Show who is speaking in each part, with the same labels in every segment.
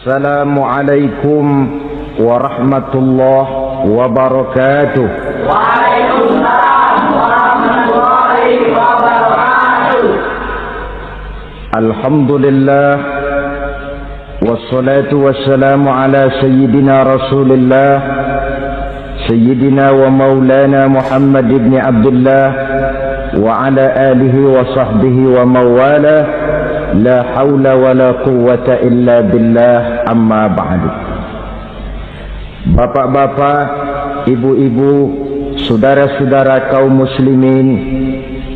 Speaker 1: Assalamualaikum warahmatullahi wabarakatuh.
Speaker 2: Waalaikumsalam warahmatullahi wabarakatuh.
Speaker 1: Alhamdulillah wassalatu wassalamu ala sayyidina Rasulillah sayyidina wa maulana Muhammad ibn Abdullah wa ala alihi wa sahbihi wa mawala. La haula wa la quwwata illa billah, amma ba'du. Bapak-bapak, ibu-ibu, saudara-saudara kaum muslimin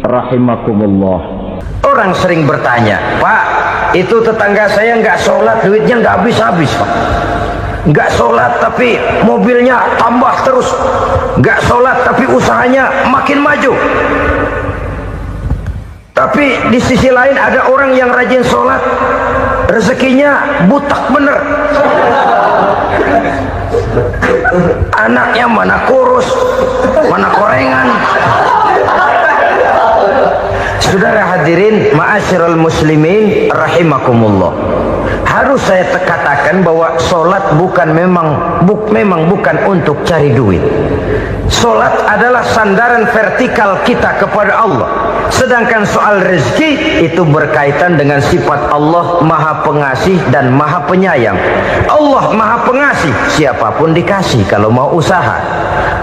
Speaker 1: rahimakumullah.
Speaker 3: Orang sering bertanya, Pak, itu tetangga saya nggak sholat, duitnya nggak habis-habis, Pak. Nggak sholat tapi mobilnya tambah terus. Nggak sholat tapi usahanya makin maju. Tapi di sisi lain ada orang yang rajin sholat, rezekinya butak bener. Anaknya mana kurus, mana korengan. Saudara hadirin, ma'asyiral muslimin rahimakumullah. Harus saya katakan bahwa sholat memang bukan untuk cari duit. Sholat adalah sandaran vertikal kita kepada Allah. Sedangkan soal rezeki itu berkaitan dengan sifat Allah Maha Pengasih dan Maha Penyayang. Allah Maha Pengasih, siapapun dikasih kalau mau usaha.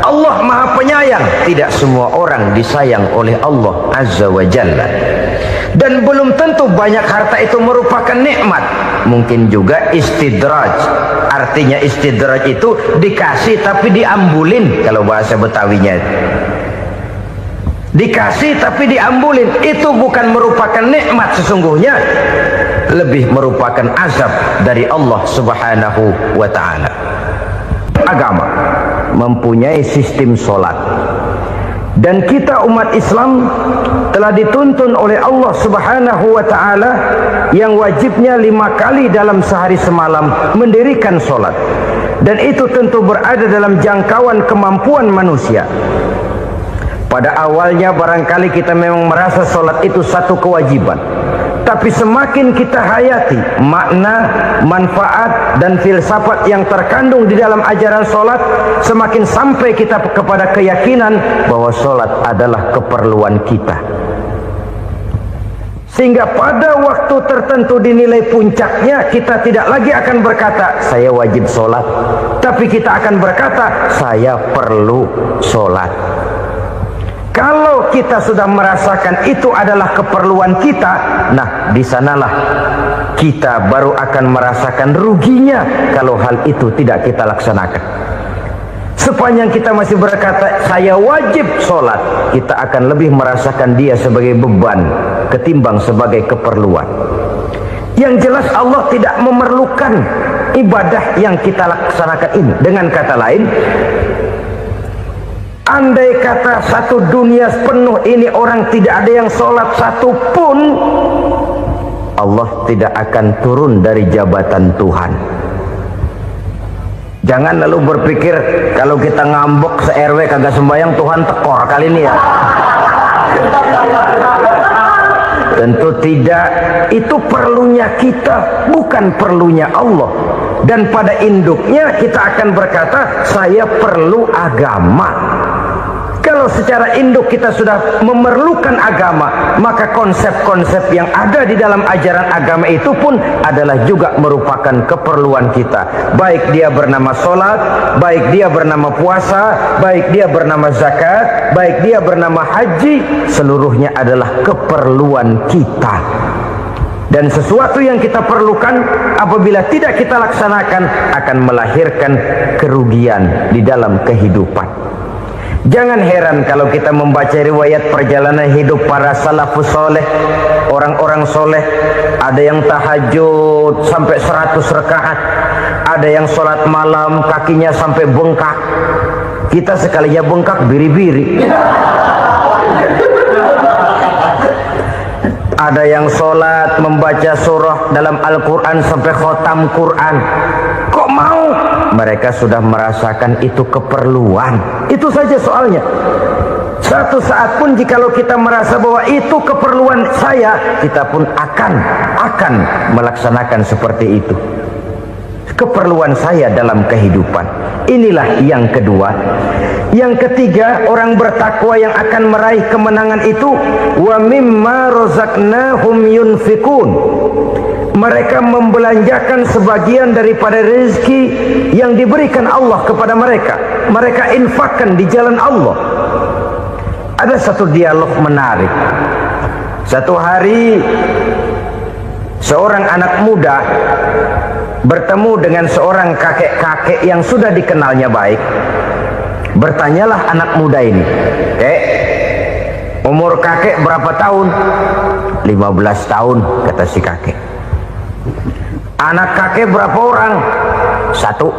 Speaker 3: Allah Maha Penyayang, tidak semua orang disayang oleh Allah Azza wa Jalla. Dan belum tentu banyak harta itu merupakan nikmat. Mungkin juga istidraj. Artinya istidraj itu dikasih tapi diambulin, kalau bahasa Betawinya. Dikasih tapi diambulin, itu bukan merupakan nikmat sesungguhnya, lebih merupakan azab dari Allah Subhanahu wa ta'ala. Agama mempunyai sistem sholat, dan kita umat Islam telah dituntun oleh Allah Subhanahu wa ta'ala yang wajibnya 5 kali dalam sehari semalam mendirikan sholat, dan itu tentu berada dalam jangkauan kemampuan manusia. Pada awalnya barangkali kita memang merasa sholat itu satu kewajiban, tapi semakin kita hayati makna, manfaat dan filsafat yang terkandung di dalam ajaran sholat, semakin sampai kita kepada keyakinan bahwa sholat adalah keperluan kita. Sehingga pada waktu tertentu dinilai puncaknya, kita tidak lagi akan berkata saya wajib sholat, tapi kita akan berkata saya perlu sholat. Kalau kita sudah merasakan itu adalah keperluan kita, nah di sanalah kita baru akan merasakan ruginya kalau hal itu tidak kita laksanakan. Sepanjang kita masih berkata saya wajib sholat, kita akan lebih merasakan dia sebagai beban ketimbang sebagai keperluan. Yang jelas Allah tidak memerlukan ibadah yang kita laksanakan ini. Dengan kata lain, andai kata satu dunia penuh ini orang tidak ada yang sholat satu pun, Allah tidak akan turun dari jabatan Tuhan. Jangan lalu berpikir kalau kita ngambek se-RW kagak sembahyang Tuhan tekor kali ini ya. Tentu tidak. Itu perlunya kita, bukan perlunya Allah. Dan pada induknya kita akan berkata saya perlu agama. Kalau secara induk kita sudah memerlukan agama, maka konsep-konsep yang ada di dalam ajaran agama itu pun adalah juga merupakan keperluan kita. Baik dia bernama sholat, baik dia bernama puasa, baik dia bernama zakat, baik dia bernama haji, seluruhnya adalah keperluan kita. Dan sesuatu yang kita perlukan apabila tidak kita laksanakan akan melahirkan kerugian di dalam kehidupan. Jangan heran kalau kita membaca riwayat perjalanan hidup para salafus soleh, orang-orang soleh. Ada yang tahajud sampai 100 rakaat, ada yang sholat malam kakinya sampai bengkak. Kita sekalinya bengkak biri-biri. Ada yang sholat membaca surah dalam Al-Quran sampai khotam Quran. Kok mau? Mereka sudah merasakan itu keperluan. Itu saja soalnya. Satu saat pun jikalau kita merasa bahwa itu keperluan saya, kita pun akan melaksanakan seperti itu. keperluan saya dalam kehidupan. Inilah yang kedua. Yang ketiga, orang bertakwa yang akan meraih kemenangan itu wa mimma razaqnahum yunfikun. Mereka membelanjakan sebagian daripada rezeki yang diberikan Allah kepada mereka. Mereka infakkan di jalan Allah. Ada satu dialog menarik. Satu hari seorang anak muda bertemu dengan seorang kakek-kakek yang sudah dikenalnya baik. Bertanyalah anak muda ini, "Kek, umur kakek berapa tahun?" 15 tahun, kata si kakek. "Anak kakek berapa orang?" 1.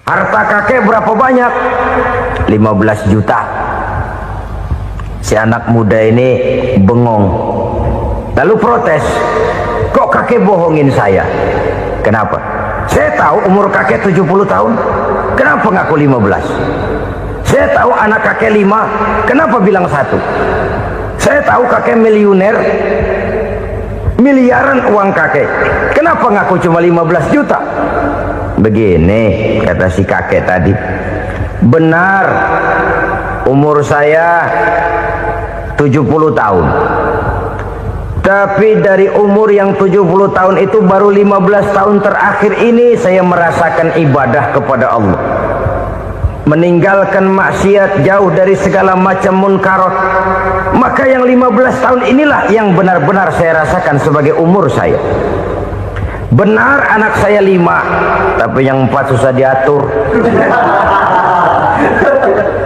Speaker 3: "Harta kakek berapa banyak?" 15 juta. Si anak muda ini bengong, lalu protes, "Kok kakek bohongin saya?" "Kenapa?" "Saya tahu umur kakek 70 tahun. Kenapa ngaku 15? Saya tahu anak kakek 5. Kenapa bilang 1? Saya tahu kakek miliuner, miliaran uang kakek. Kenapa ngaku cuma 15 juta? Begini, kata si kakek tadi. Benar, umur saya 70 tahun. Tapi dari umur yang 70 tahun itu baru 15 tahun terakhir ini saya merasakan ibadah kepada Allah. Meninggalkan maksiat, jauh dari segala macam munkarat. Maka yang 15 tahun inilah yang benar-benar saya rasakan sebagai umur saya. Benar anak saya 5, tapi yang 4 susah diatur.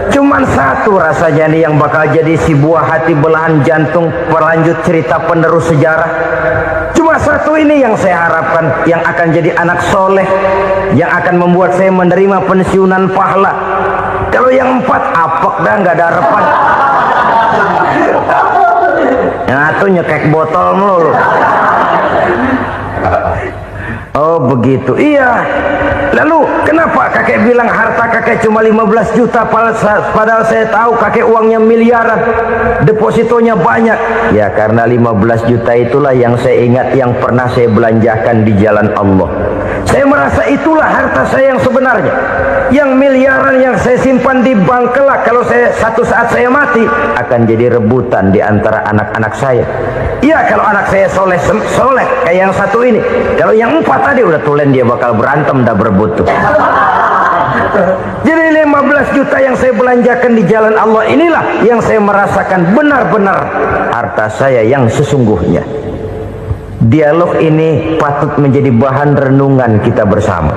Speaker 3: Cuman 1 rasanya nih yang bakal jadi si buah hati, belahan jantung, pelanjut cerita penerus sejarah. Cuma 1 ini yang saya harapkan, yang akan jadi anak soleh, yang akan membuat saya menerima pensiunan pahala. Kalau yang 4 apek dah, nggak ada harapan. Yang 1 nyekek botol mulu. Oh begitu, iya. Lalu kenapa kakek bilang harta kakek cuma 15 juta padahal saya tahu kakek uangnya miliaran, depositonya banyak? Ya karena 15 juta itulah yang saya ingat, yang pernah saya belanjakan di jalan Allah. Saya merasa itulah harta saya yang sebenarnya. Yang miliaran yang saya simpan di bank kelak, kalau saya satu saat saya mati, akan jadi rebutan di antara anak-anak saya. Iya kalau anak saya soleh kayak yang 1 ini. Kalau yang 4 tadi udah tulen dia bakal berantem dah berebut tuh. Jadi 15 juta yang saya belanjakan di jalan Allah inilah yang saya merasakan benar-benar harta saya yang sesungguhnya. Dialog ini patut menjadi bahan renungan kita bersama.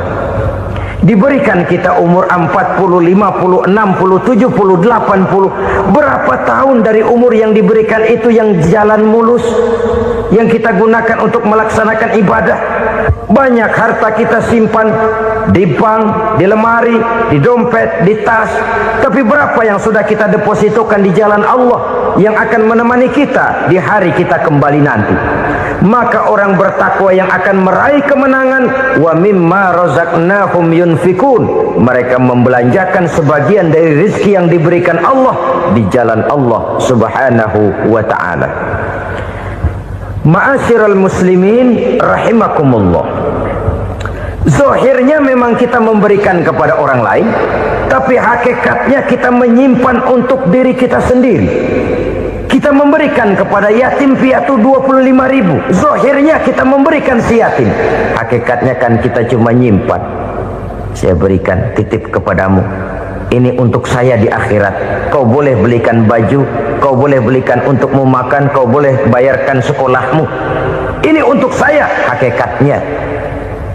Speaker 3: Diberikan kita umur 40, 50, 60, 70, 80. Berapa tahun dari umur yang diberikan itu yang jalan mulus, yang kita gunakan untuk melaksanakan ibadah? Banyak harta kita simpan di bank, di lemari, di dompet, di tas. Tapi berapa yang sudah kita depositokan di jalan Allah yang akan menemani kita di hari kita kembali nanti? Maka orang bertakwa yang akan meraih kemenangan, wa mimma razaqnahum yunfikun, mereka membelanjakan sebagian dari rezeki yang diberikan Allah di jalan Allah Subhanahu wa ta'ala. Ma'asyiral muslimin rahimakumullah. Zahirnya memang kita memberikan kepada orang lain, tapi hakikatnya kita menyimpan untuk diri kita sendiri. Kita memberikan kepada yatim piatu 25.000. Zahirnya kita memberikan si yatim, hakikatnya kan kita cuma nyimpan. Saya berikan, titip kepadamu, ini untuk saya di akhirat. Kau boleh belikan baju, kau boleh belikan untukmu makan, kau boleh bayarkan sekolahmu. Ini untuk saya. Hakikatnya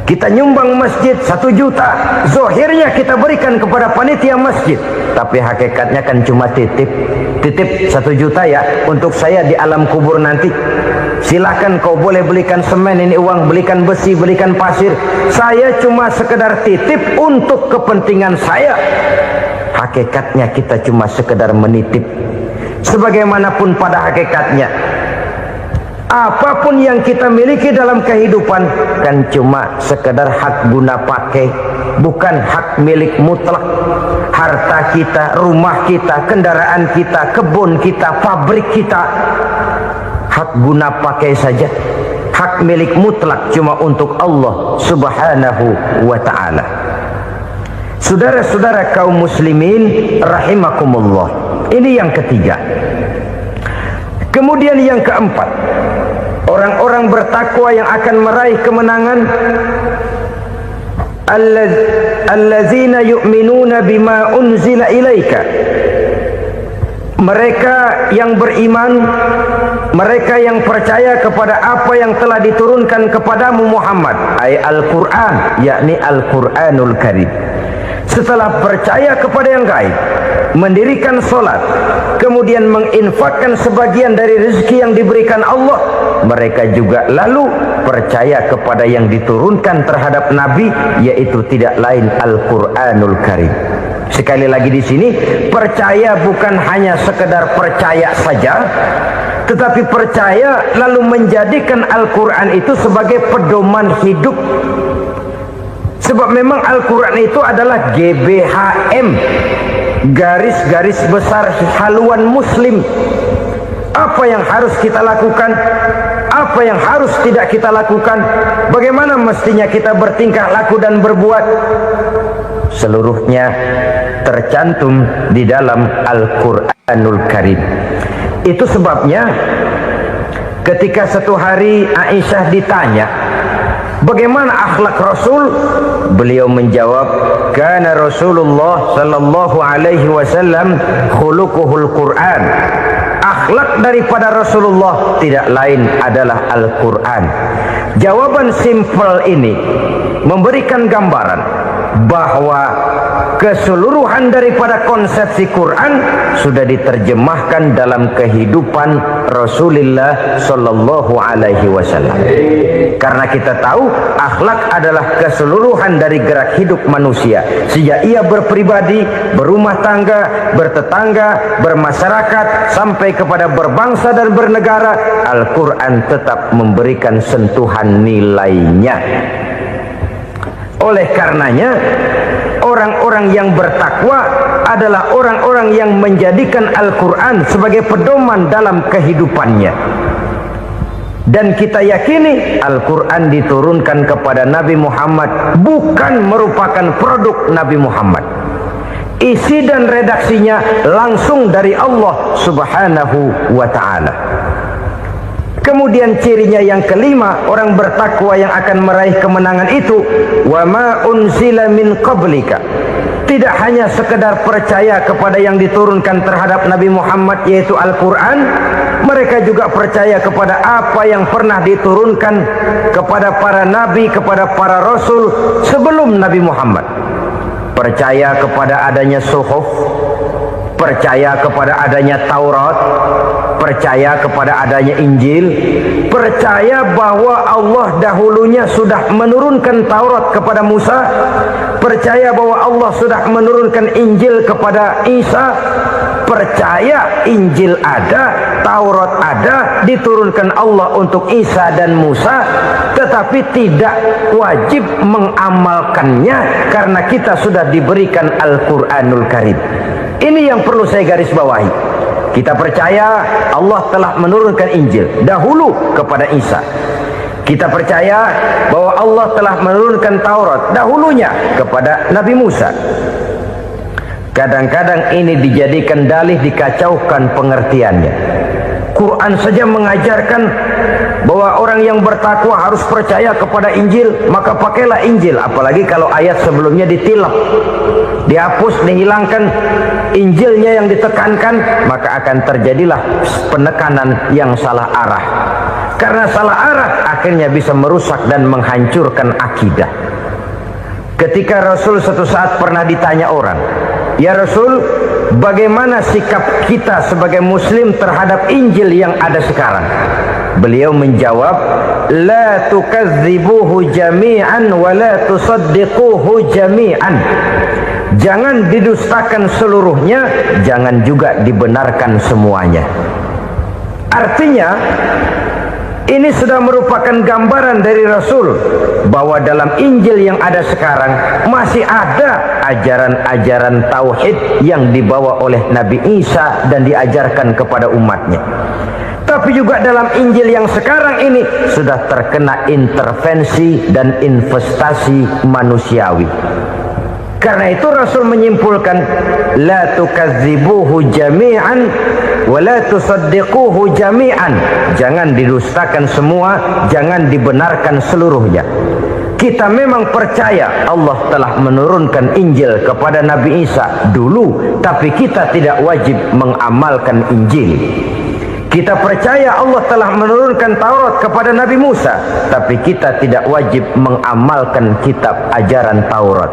Speaker 3: kita nyumbang masjid 1 juta, zahirnya kita berikan kepada panitia masjid, tapi hakikatnya kan cuma titip 1 juta ya untuk saya di alam kubur nanti. Silahkan kau boleh belikan semen, ini uang, belikan besi, belikan pasir. Saya cuma sekedar titip untuk kepentingan saya. Hakikatnya kita cuma sekedar menitip. Sebagaimanapun pada hakikatnya, apapun yang kita miliki dalam kehidupan kan cuma sekedar hak guna pakai, bukan hak milik mutlak. Harta kita, rumah kita, kendaraan kita, kebun kita, pabrik kita, hak guna pakai saja. hak milik mutlak cuma untuk Allah Subhanahu wa ta'ala. Saudara-saudara kaum muslimin rahimakumullah, ini yang ketiga. Kemudian yang keempat, orang-orang bertakwa yang akan meraih kemenangan, allazina yu'minuna bima unzila ilaika, mereka yang beriman, mereka yang percaya kepada apa yang telah diturunkan kepadamu Muhammad, ay Al-Quran, yakni Al-Quranul Karim. Setelah percaya kepada yang gaib, mendirikan solat, kemudian menginfakkan sebagian dari rezeki yang diberikan Allah, mereka juga lalu percaya kepada yang diturunkan terhadap Nabi, yaitu tidak lain Al-Quranul Karim. Sekali lagi di sini, percaya bukan hanya sekedar percaya saja, tetapi percaya lalu menjadikan Al-Quran itu sebagai pedoman hidup. Sebab memang Al-Quran itu adalah GBHM, garis-garis besar haluan muslim. Apa yang harus kita lakukan, apa yang harus tidak kita lakukan, bagaimana mestinya kita bertingkah laku dan berbuat, seluruhnya tercantum di dalam Al-Quranul Karim. Itu sebabnya ketika satu hari Aisyah ditanya bagaimana akhlak Rasul, beliau menjawab, kana Rasulullah sallallahu alaihi wasallam khuluquhul Quran. Akhlak daripada Rasulullah tidak lain adalah Al-Quran. Jawaban simpel ini memberikan gambaran bahwa keseluruhan daripada konsepsi Quran sudah diterjemahkan dalam kehidupan Rasulullah sallallahu alaihi wasallam. Karena kita tahu akhlak adalah keseluruhan dari gerak hidup manusia, sejak ia berpribadi, berumah tangga, bertetangga, bermasyarakat, sampai kepada berbangsa dan bernegara. Al-Quran tetap memberikan sentuhan nilainya. Oleh karenanya, orang-orang yang bertakwa adalah orang-orang yang menjadikan Al-Quran sebagai pedoman dalam kehidupannya. Dan kita yakini Al-Quran diturunkan kepada Nabi Muhammad bukan merupakan produk Nabi Muhammad. Isi dan redaksinya langsung dari Allah Subhanahu wa ta'ala. Kemudian cirinya yang kelima, orang bertakwa yang akan meraih kemenangan itu, wa ma unzila min qablika. Tidak hanya sekedar percaya kepada yang diturunkan terhadap Nabi Muhammad, yaitu Al-Quran, mereka juga percaya kepada apa yang pernah diturunkan kepada para nabi, kepada para rasul sebelum Nabi Muhammad. Percaya kepada adanya suhuf, percaya kepada adanya Taurat, percaya kepada adanya Injil, percaya bahwa Allah dahulunya sudah menurunkan Taurat kepada Musa, percaya bahwa Allah sudah menurunkan Injil kepada Isa, percaya Injil ada, Taurat ada, diturunkan Allah untuk Isa dan Musa, tetapi tidak wajib mengamalkannya karena kita sudah diberikan Al-Quranul Karim. Ini yang perlu saya garis bawahi. Kita percaya Allah telah menurunkan Injil dahulu kepada Isa. Kita percaya bahwa Allah telah menurunkan Taurat dahulunya kepada Nabi Musa. Kadang-kadang ini dijadikan dalih, dikacaukan pengertiannya. Quran saja mengajarkan bahwa orang yang bertakwa harus percaya kepada Injil, maka pakailah Injil. Apalagi kalau ayat sebelumnya ditilap, dihapus, dihilangkan, Injilnya yang ditekankan, maka akan terjadilah penekanan yang salah arah. Karena salah arah akhirnya bisa merusak dan menghancurkan akidah. Ketika Rasul suatu saat pernah ditanya orang, "Ya Rasul, bagaimana sikap kita sebagai muslim terhadap Injil yang ada sekarang?" Beliau menjawab, "La tukadzibuhu jami'an wa la tusaddiquhu jami'an." Jangan didustakan seluruhnya, jangan juga dibenarkan semuanya. Artinya, ini sudah merupakan gambaran dari Rasul bahwa dalam Injil yang ada sekarang masih ada ajaran-ajaran tauhid yang dibawa oleh Nabi Isa dan diajarkan kepada umatnya. Tapi Tetapi juga dalam Injil yang sekarang ini sudah terkena intervensi dan investasi manusiawi. Karena itu Rasul menyimpulkan, la tukadzibuhu jami'an wa la tusaddiquhu jami'an. Jangan didustakan semua, jangan dibenarkan seluruhnya. Kita memang percaya Allah telah menurunkan Injil kepada Nabi Isa dulu, tapi kita tidak wajib mengamalkan Injil. Kita percaya Allah telah menurunkan Taurat kepada Nabi Musa, tapi kita tidak wajib mengamalkan kitab ajaran Taurat.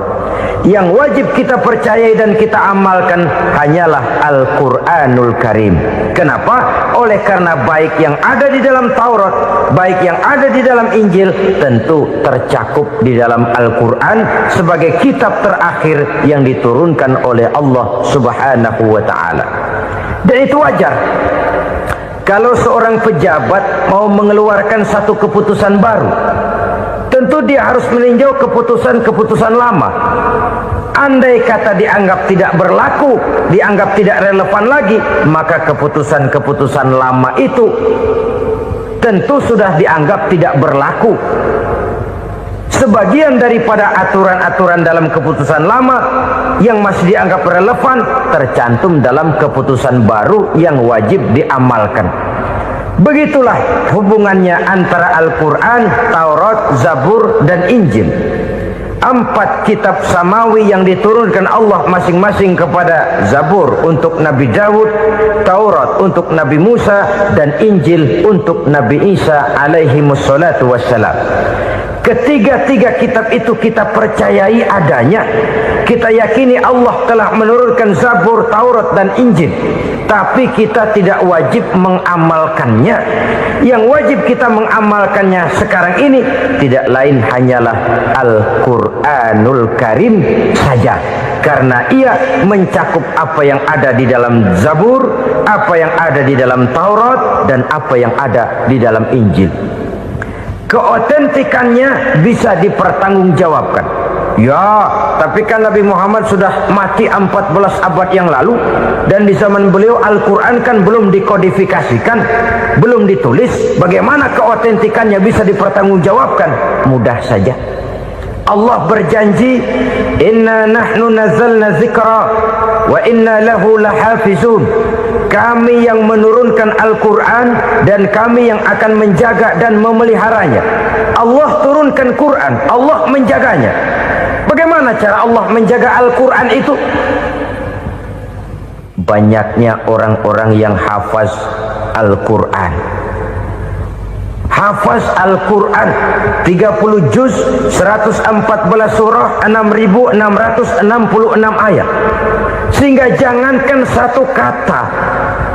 Speaker 3: Yang wajib kita percayai dan kita amalkan hanyalah Al-Quranul Karim. Kenapa? Oleh karena baik yang ada di dalam Taurat, baik yang ada di dalam Injil, tentu tercakup di dalam Al-Quran sebagai kitab terakhir yang diturunkan oleh Allah Subhanahu wa Ta'ala. Dan itu wajar. Kalau seorang pejabat mau mengeluarkan satu keputusan baru, tentu dia harus meninjau keputusan-keputusan lama. Andai kata dianggap tidak berlaku, dianggap tidak relevan lagi, maka keputusan-keputusan lama itu tentu sudah dianggap tidak berlaku. Sebagian daripada aturan-aturan dalam keputusan lama yang masih dianggap relevan tercantum dalam keputusan baru yang wajib diamalkan. Begitulah hubungannya antara Al-Quran, Taurat, Zabur, dan Injil. 4 kitab samawi yang diturunkan Allah masing-masing kepada Zabur untuk Nabi Daud, Taurat untuk Nabi Musa, dan Injil untuk Nabi Isa alaihi wassalatu wassalam. Ketiga-tiga kitab itu kita percayai adanya. Kita yakini Allah telah menurunkan Zabur, Taurat, dan Injil. Tapi kita tidak wajib mengamalkannya. Yang wajib kita mengamalkannya sekarang ini tidak lain hanyalah Al-Quranul Karim saja. Karena ia mencakup apa yang ada di dalam Zabur, apa yang ada di dalam Taurat, dan apa yang ada di dalam Injil. Keotentikannya bisa dipertanggungjawabkan. Ya, tapi kan Nabi Muhammad sudah mati 14 abad yang lalu, dan di zaman beliau Al-Quran kan belum dikodifikasikan, belum ditulis. Bagaimana keotentikannya bisa dipertanggungjawabkan? Mudah saja. Allah berjanji, inna nahnu nazzalna zikra wa inna lahu lahafizun. Kami yang menurunkan Al-Quran dan kami yang akan menjaga dan memeliharanya. Allah turunkan Quran, Allah menjaganya. Bagaimana cara Allah menjaga Al-Quran itu? Banyaknya orang-orang yang hafaz Al-Quran. Hafaz Al-Quran 30 juz, 114 surah, 6.666 ayat. Sehingga jangankan satu kata,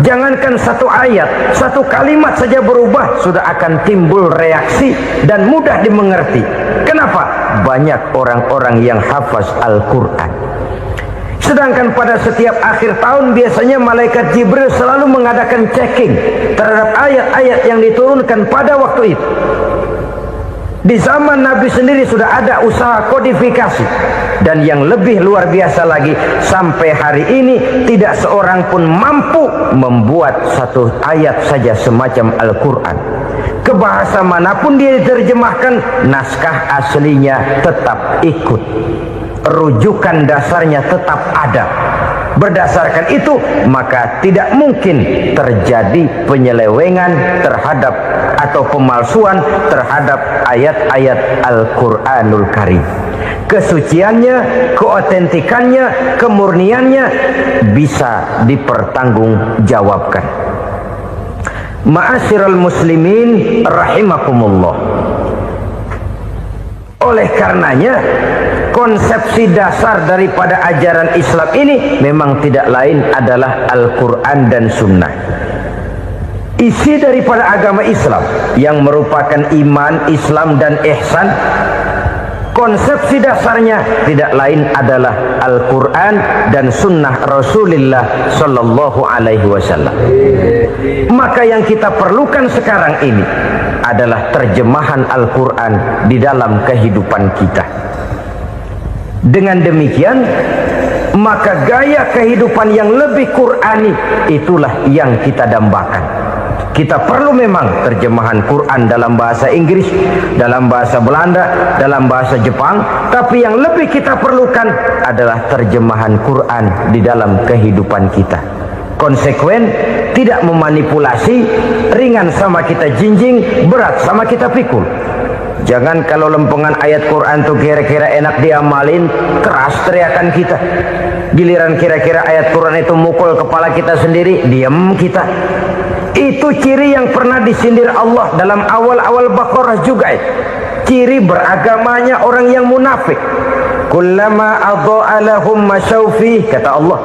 Speaker 3: jangankan satu ayat, satu kalimat saja berubah sudah akan timbul reaksi dan mudah dimengerti. Kenapa? Banyak orang-orang yang hafaz Al-Quran. Sedangkan pada setiap akhir tahun biasanya malaikat Jibril selalu mengadakan checking terhadap ayat-ayat yang diturunkan pada waktu itu. Di zaman Nabi sendiri sudah ada usaha kodifikasi. Dan yang lebih luar biasa lagi, sampai hari ini tidak seorang pun mampu membuat satu ayat saja semacam Al-Quran. Ke bahasa manapun dia diterjemahkan, naskah aslinya tetap ikut. Rujukan dasarnya tetap ada. Berdasarkan itu, maka tidak mungkin terjadi penyelewengan terhadap atau pemalsuan terhadap ayat-ayat Al-Quranul Karim. Kesuciannya, keotentikannya, kemurniannya bisa dipertanggungjawabkan. Ma'asyiral muslimin rahimakumullah. Oleh karenanya, konsepsi dasar daripada ajaran Islam ini memang tidak lain adalah Al-Quran dan Sunnah. Isi daripada agama Islam yang merupakan iman, Islam, dan ihsan, konsepsi dasarnya tidak lain adalah Al-Quran dan Sunnah Rasulullah Sallallahu Alaihi Wasallam. Maka yang kita perlukan sekarang ini adalah terjemahan Al-Quran di dalam kehidupan kita. Dengan demikian, maka gaya kehidupan yang lebih Qurani itulah yang kita dambakan. Kita perlu memang terjemahan Quran dalam bahasa Inggris, dalam bahasa Belanda, dalam bahasa Jepang, tapi yang lebih kita perlukan adalah terjemahan Quran di dalam kehidupan kita. Konsekuen, tidak memanipulasi, ringan sama kita jinjing, berat sama kita pikul. Jangan kalau lempengan ayat Quran tuh kira-kira enak diamalin, keras teriakan kita. Giliran kira-kira ayat Quran itu mukul kepala kita sendiri, diam kita. Itu ciri yang pernah disindir Allah dalam awal-awal Baqarah juga. Ciri beragamanya orang yang munafik. Kullama adha'a lahum masyawfi, kata Allah.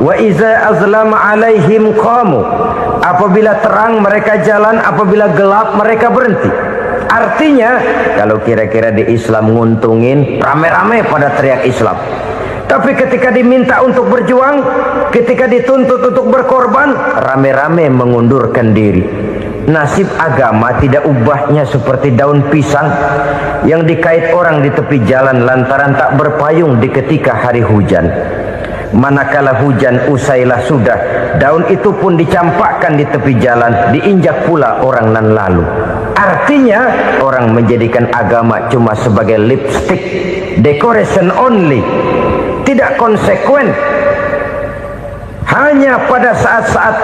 Speaker 3: Wa iza azlama alaihim qamu. Apabila terang mereka jalan, apabila gelap mereka berhenti. Artinya, kalau kira-kira di Islam nguntungin, rame-rame pada teriak Islam. Tapi ketika diminta untuk berjuang, ketika dituntut untuk berkorban, rame-rame mengundurkan diri. Nasib agama tidak ubahnya seperti daun pisang yang dikait orang di tepi jalan lantaran tak berpayung di ketika hari hujan. Manakala hujan usailah sudah, daun itu pun dicampakkan di tepi jalan, diinjak pula orang nan lalu. Artinya, orang menjadikan agama cuma sebagai lipstick, decoration only, tidak konsekuen. Hanya pada saat-saat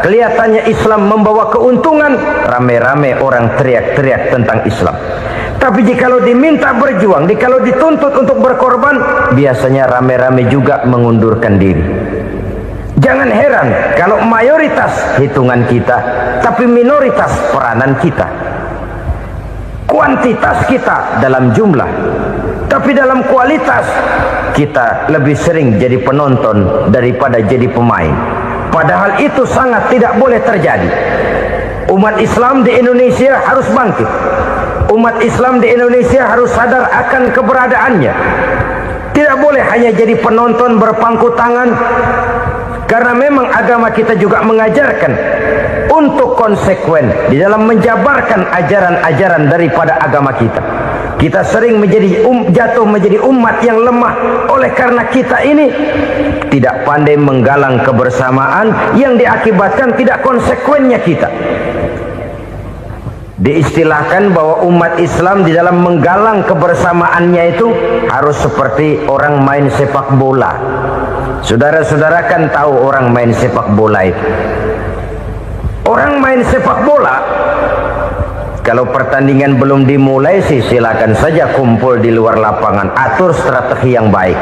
Speaker 3: kelihatannya Islam membawa keuntungan, rame-rame orang teriak-teriak tentang Islam. Tapi jikalau diminta berjuang, jikalau dituntut untuk berkorban, biasanya rame-rame juga mengundurkan diri. Jangan heran kalau mayoritas hitungan kita, tapi minoritas peranan kita. Kuantitas kita dalam jumlah, tapi dalam kualitas kita lebih sering jadi penonton daripada jadi pemain. Padahal itu sangat tidak boleh terjadi. Umat Islam di Indonesia harus bangkit. Umat Islam di Indonesia harus sadar akan keberadaannya. Tidak boleh hanya jadi penonton berpangku tangan, karena memang agama kita juga mengajarkan untuk konsekuen di dalam menjabarkan ajaran-ajaran daripada agama kita. Kita sering menjadi jatuh menjadi umat yang lemah oleh karena kita ini tidak pandai menggalang kebersamaan yang diakibatkan tidak konsekuennya kita. Diistilahkan bahwa umat Islam di dalam menggalang kebersamaannya itu harus seperti orang main sepak bola. Saudara-saudara kan tahu orang main sepak bola itu. Orang main sepak bola, kalau pertandingan belum dimulai sih silakan saja kumpul di luar lapangan, atur strategi yang baik.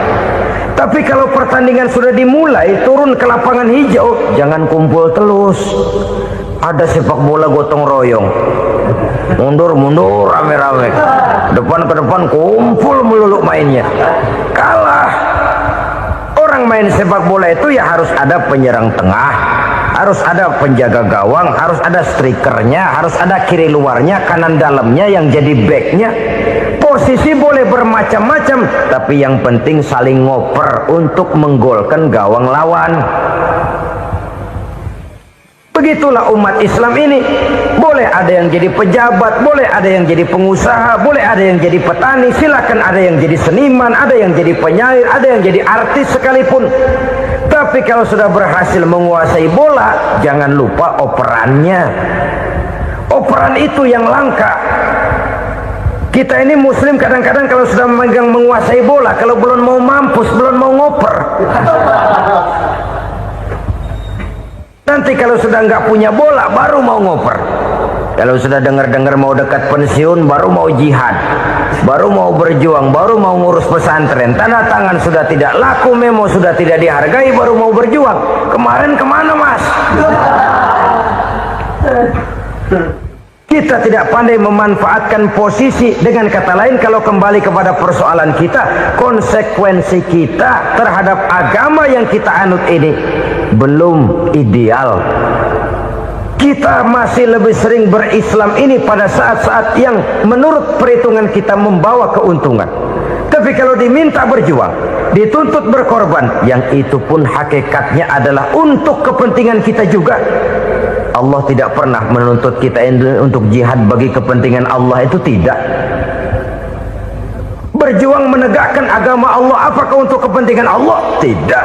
Speaker 3: Tapi kalau pertandingan sudah dimulai, turun ke lapangan hijau, jangan kumpul terus. Ada sepak bola gotong royong, mundur-mundur rame-rame, depan ke depan kumpul melulu mainnya. Kalah. Orang main sepak bola itu ya harus ada penyerang tengah, harus ada penjaga gawang, harus ada strikernya, harus ada kiri luarnya, kanan dalamnya yang jadi backnya. Posisi boleh bermacam-macam, tapi yang penting saling ngoper untuk menggolkan gawang lawan. Begitulah umat Islam ini. Boleh ada yang jadi pejabat, boleh ada yang jadi pengusaha, boleh ada yang jadi petani, silakan ada yang jadi seniman, ada yang jadi penyair, ada yang jadi artis sekalipun. Tapi kalau sudah berhasil menguasai bola, jangan lupa operannya. Operan itu yang langka. Kita ini muslim kadang-kadang kalau sudah memegang menguasai bola, kalau belum mau mampus, belum mau ngoper. Nanti kalau sudah nggak punya bola, baru mau ngoper. Kalau sudah dengar-dengar mau dekat pensiun, baru mau jihad, baru mau berjuang, baru mau ngurus pesantren. Tanda tangan sudah tidak laku, memo sudah tidak dihargai, baru mau berjuang. Kemarin kemana mas? Kita tidak pandai memanfaatkan posisi. Dengan kata lain, kalau kembali kepada persoalan kita, konsekuensi kita terhadap agama yang kita anut ini belum ideal. Kita masih lebih sering berislam ini pada saat-saat yang menurut perhitungan kita membawa keuntungan. Tapi kalau diminta berjuang, dituntut berkorban, yang itu pun hakikatnya adalah untuk kepentingan kita juga. Allah tidak pernah menuntut kita untuk jihad bagi kepentingan Allah, itu tidak. Berjuang menegakkan agama Allah, apakah untuk kepentingan Allah? Tidak.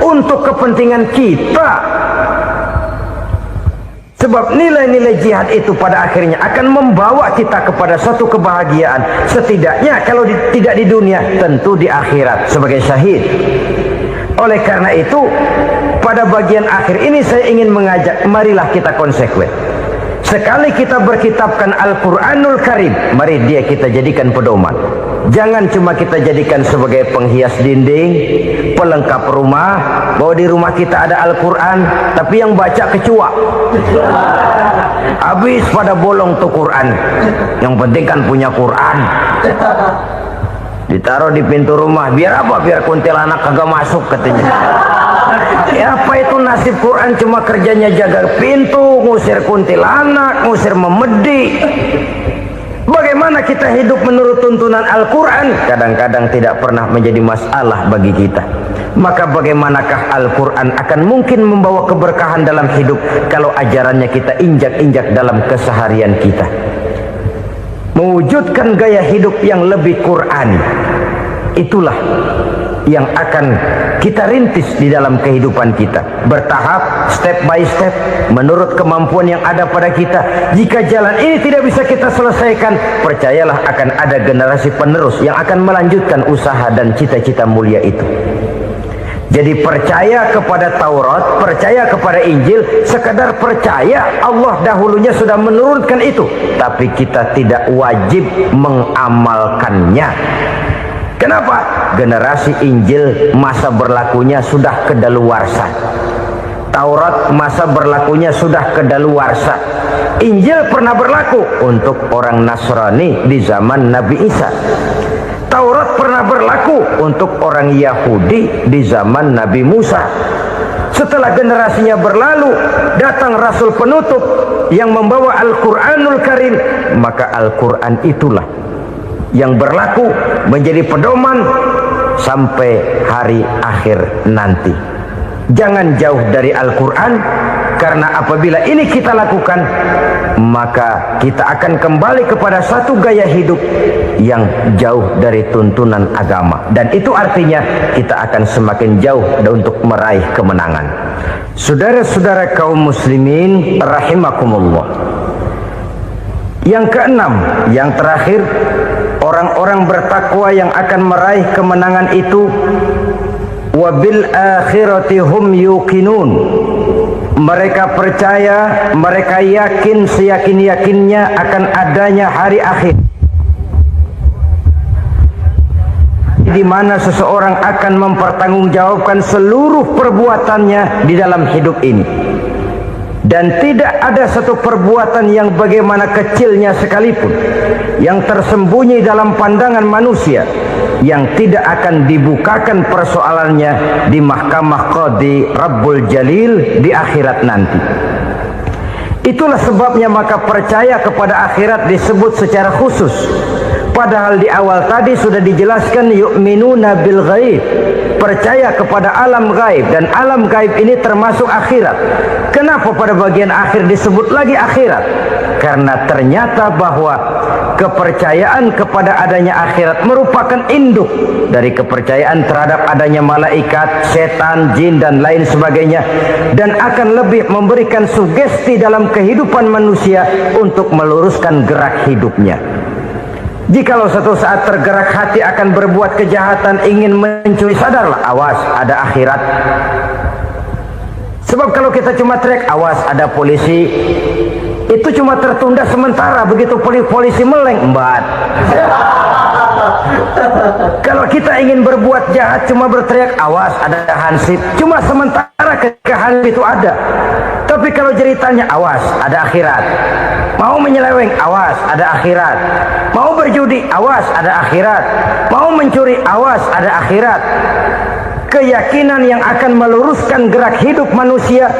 Speaker 3: Untuk kepentingan kita. Sebab nilai-nilai jihad itu pada akhirnya akan membawa kita kepada suatu kebahagiaan. Setidaknya kalau tidak di dunia, tentu di akhirat sebagai syahid. Oleh karena itu, pada bagian akhir ini saya ingin mengajak, marilah kita konsekuen. Sekali kita berkitabkan Al-Quranul Karim, mari dia kita jadikan pedoman. Jangan cuma kita jadikan sebagai penghias dinding, pelengkap rumah, bahwa di rumah kita ada Al-Quran, tapi yang baca kecoa. Habis pada bolong tuh Quran. Yang penting kan punya Quran. Ditaruh di pintu rumah, biar apa? Biar kuntilanak kagak masuk katanya. Ya, apa itu nasib Quran? Cuma kerjanya jaga pintu, ngusir kuntilanak, ngusir memedi. Bagaimana kita hidup menurut tuntunan Al-Quran? Kadang-kadang tidak pernah menjadi masalah bagi kita. Maka bagaimanakah Al-Quran akan mungkin membawa keberkahan dalam hidup kalau ajarannya kita injak-injak dalam keseharian kita? Mewujudkan gaya hidup yang lebih Qur'ani, itulah yang akan kita rintis di dalam kehidupan kita, bertahap, step by step, menurut kemampuan yang ada pada kita. Jika jalan ini tidak bisa kita selesaikan, percayalah akan ada generasi penerus yang akan melanjutkan usaha dan cita-cita mulia itu. Jadi percaya kepada Taurat, percaya kepada Injil, sekadar percaya Allah dahulunya sudah menurunkan itu, tapi kita tidak wajib mengamalkannya. Kenapa? Generasi Injil masa berlakunya sudah kedaluarsa. Taurat masa berlakunya sudah kedaluarsa. Injil pernah berlaku untuk orang Nasrani di zaman Nabi Isa. Taurat pernah berlaku untuk orang Yahudi di zaman Nabi Musa. Setelah generasinya berlalu, datang Rasul penutup yang membawa Al-Quranul Karim. Maka Al-Quran itulah yang berlaku menjadi pedoman sampai hari akhir nanti. Jangan jauh dari Al-Quran, karena apabila ini kita lakukan, maka kita akan kembali kepada satu gaya hidup yang jauh dari tuntunan agama, dan itu artinya kita akan semakin jauh untuk meraih kemenangan. Saudara-saudara kaum muslimin rahimakumullah, yang keenam, yang terakhir, orang-orang bertakwa yang akan meraih kemenangan itu wabil akhirati hum yuqinun. Mereka percaya, mereka yakin seyakin-yakinnya akan adanya hari akhir, di mana seseorang akan mempertanggungjawabkan seluruh perbuatannya di dalam hidup ini. Dan tidak ada satu perbuatan yang bagaimana kecilnya sekalipun yang tersembunyi dalam pandangan manusia yang tidak akan dibukakan persoalannya di mahkamah Qadi Rabbul Jalil di akhirat nanti. Itulah sebabnya maka percaya kepada akhirat disebut secara khusus. Padahal di awal tadi sudah dijelaskan yu'minuna bil ghaib, percaya kepada alam gaib, dan alam gaib ini termasuk akhirat. Kenapa pada bagian akhir disebut lagi akhirat? Karena ternyata bahwa kepercayaan kepada adanya akhirat merupakan induk dari kepercayaan terhadap adanya malaikat, setan, jin, dan lain sebagainya, dan akan lebih memberikan sugesti dalam kehidupan manusia untuk meluruskan gerak hidupnya. Jikalau satu saat tergerak hati akan berbuat kejahatan, ingin mencuri, sadarlah, awas ada akhirat. Sebab kalau kita cuma teriak awas ada polisi, itu cuma tertunda sementara. Begitu polisi meleng, embat. Kalau kita ingin berbuat jahat cuma berteriak awas ada hansip, cuma sementara ketika hansip itu ada. Tapi kalau ceritanya awas ada akhirat, mau menyeleweng awas ada akhirat, mau berjudi awas ada akhirat, mau mencuri awas ada akhirat. Keyakinan yang akan meluruskan gerak hidup manusia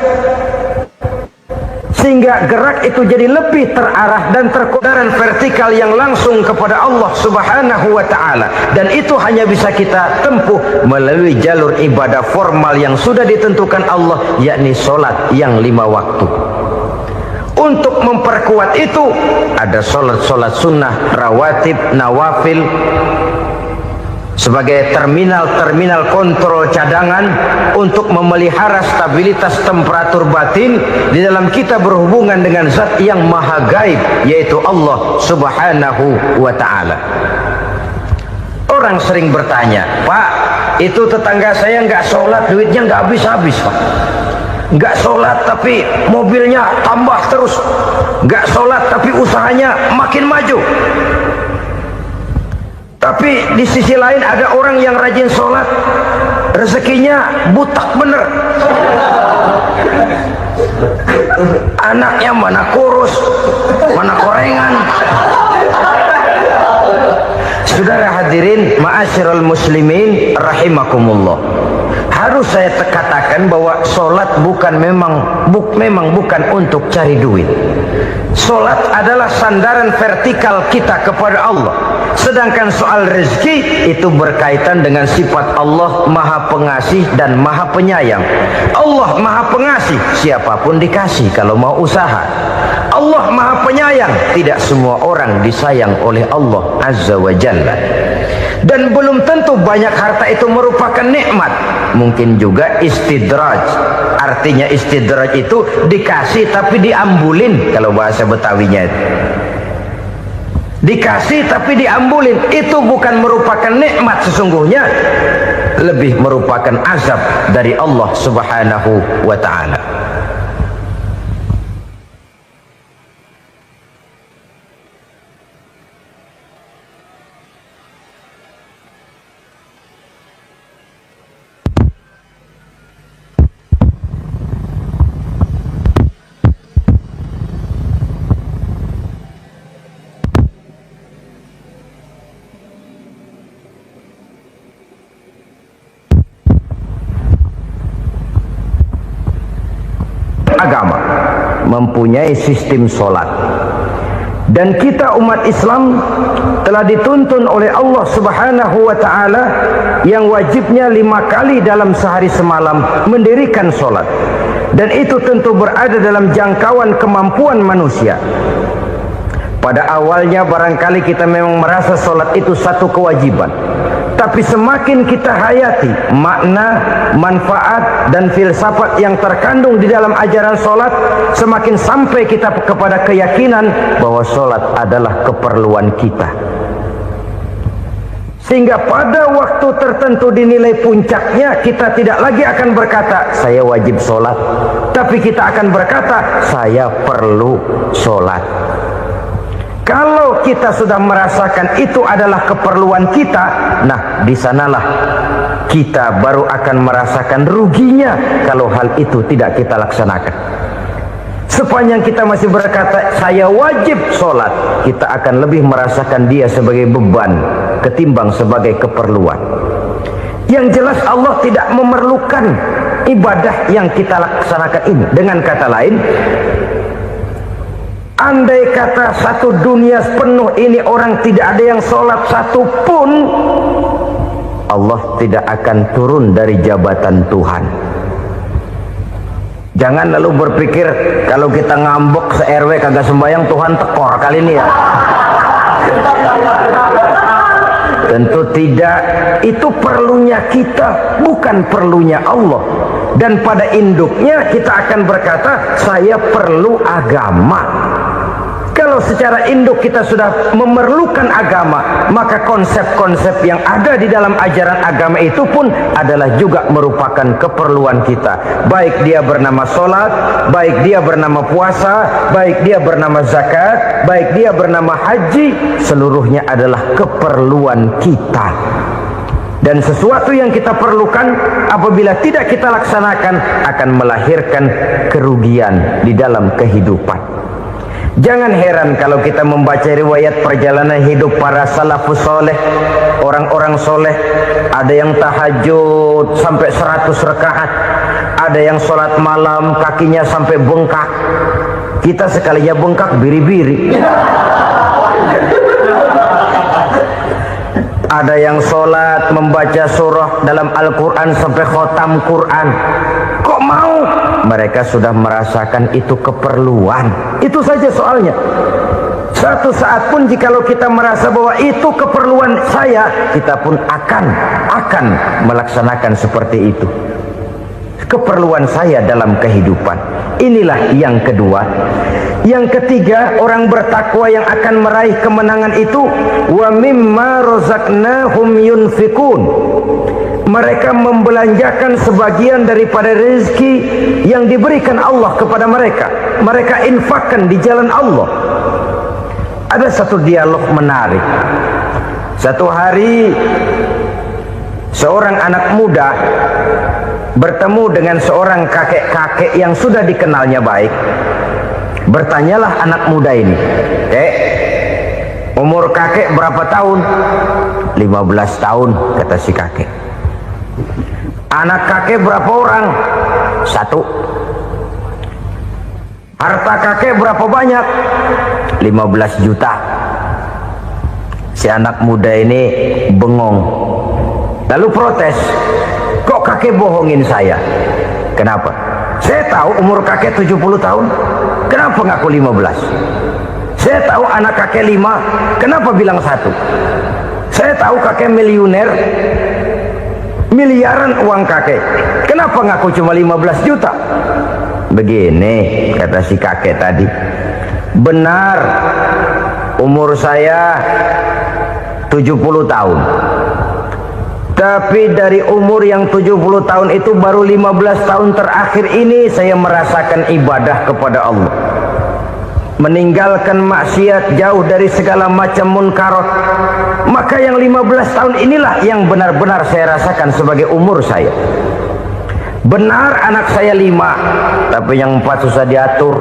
Speaker 3: sehingga gerak itu jadi lebih terarah dan terkodaran vertikal yang langsung kepada Allah Subhanahu wa ta'ala. Dan itu hanya bisa kita tempuh melalui jalur ibadah formal yang sudah ditentukan Allah, yakni sholat yang 5 waktu. Untuk memperkuat itu ada sholat-sholat sunnah, rawatib, nawafil, sebagai terminal kontrol cadangan untuk memelihara stabilitas temperatur batin di dalam kita berhubungan dengan zat yang maha gaib, yaitu Allah subhanahu wa ta'ala. Orang sering bertanya, Pak, itu tetangga saya nggak sholat, duitnya nggak habis-habis, Pak. Nggak sholat tapi mobilnya tambah terus, nggak sholat tapi usahanya makin maju. Tapi di sisi lain ada orang yang rajin sholat, rezekinya butak bener. Anaknya mana kurus, mana korengan. Saudara hadirin, ma'asyiral muslimin rahimakumullah. Harus saya katakan bahwa sholat memang bukan untuk cari duit. Sholat adalah sandaran vertikal kita kepada Allah. Sedangkan soal rezeki itu berkaitan dengan sifat Allah maha pengasih dan maha penyayang. Allah maha pengasih, siapapun dikasih kalau mau usaha. Allah maha penyayang, tidak semua orang disayang oleh Allah azza wa jalla. Dan belum tentu banyak harta itu merupakan nikmat. Mungkin juga istidraj. Artinya istidraj itu dikasih tapi diambulin, kalau bahasa Betawinya itu. Dikasih tapi diambulin, itu bukan merupakan nikmat sesungguhnya, lebih merupakan azab dari Allah subhanahu wa ta'ala. Agama mempunyai sistem sholat, dan kita umat Islam telah dituntun oleh Allah subhanahu wa ta'ala yang wajibnya 5 kali dalam sehari semalam mendirikan sholat, dan itu tentu berada dalam jangkauan kemampuan manusia. Pada awalnya barangkali kita memang merasa sholat itu satu kewajiban, tapi semakin kita hayati makna, manfaat dan filsafat yang terkandung di dalam ajaran sholat, semakin sampai kita kepada keyakinan bahwa sholat adalah keperluan kita. Sehingga pada waktu tertentu dinilai puncaknya, kita tidak lagi akan berkata saya wajib sholat, tapi kita akan berkata saya perlu sholat. Kalau kita sudah merasakan itu adalah keperluan kita, nah di sanalah kita baru akan merasakan ruginya kalau hal itu tidak kita laksanakan. Sepanjang kita masih berkata saya wajib sholat, kita akan lebih merasakan dia sebagai beban ketimbang sebagai keperluan. Yang jelas Allah tidak memerlukan ibadah yang kita laksanakan ini. Dengan kata lain, andai kata satu dunia penuh ini orang tidak ada yang sholat satu pun, Allah tidak akan turun dari jabatan Tuhan. Jangan lalu berpikir kalau kita ngambek se-RW kagak sembahyang Tuhan tekor kali ini ya. Tentu tidak. Itu perlunya kita, bukan perlunya Allah. Dan pada induknya kita akan berkata saya perlu agama. Kalau secara induk kita sudah memerlukan agama, maka konsep-konsep yang ada di dalam ajaran agama itu pun adalah juga merupakan keperluan kita. Baik dia bernama sholat, baik dia bernama puasa, baik dia bernama zakat, baik dia bernama haji, seluruhnya adalah keperluan kita. Dan sesuatu yang kita perlukan apabila tidak kita laksanakan akan melahirkan kerugian di dalam kehidupan. Jangan heran kalau kita membaca riwayat perjalanan hidup para salafus soleh, orang-orang soleh. Ada yang tahajud sampai 100 rakaat, ada yang sholat malam kakinya sampai bengkak. Kita sekalinya bengkak biri-biri. Ada yang sholat membaca surah dalam Al-Quran sampai khotam Quran. Kok mau? Mereka sudah merasakan itu keperluan. Itu saja soalnya. Satu saat pun jikalau kita merasa bahwa itu keperluan saya, kita pun akan melaksanakan seperti itu. Keperluan saya dalam kehidupan. Inilah yang kedua. Yang ketiga, orang bertakwa yang akan meraih kemenangan itu, wa mimma razaqnahum yunfikun. Mereka membelanjakan sebagian daripada rezeki yang diberikan Allah kepada mereka. Mereka infakkan di jalan Allah. Ada satu dialog menarik. Satu hari seorang anak muda bertemu dengan seorang kakek-kakek yang sudah dikenalnya baik. Bertanyalah anak muda ini, umur kakek berapa tahun? 15 tahun, kata si kakek. Anak kakek berapa orang? 1. Harta kakek berapa banyak? 15 juta. Si anak muda ini bengong, lalu protes, kok kakek bohongin saya? Kenapa? Saya tahu umur kakek 70 tahun, kenapa ngaku 15? Saya tahu anak kakek 5, kenapa bilang 1? Saya tahu kakek miliuner, miliaran uang kakek, kenapa ngaku cuma 15 juta? Begini kata si kakek tadi, benar umur saya 70 tahun, tapi dari umur yang 70 tahun itu baru 15 tahun terakhir ini saya merasakan ibadah kepada Allah, meninggalkan maksiat, jauh dari segala macam munkarat. Maka yang 15 tahun inilah yang benar-benar saya rasakan sebagai umur saya. Benar anak saya 5, tapi yang 4 susah diatur.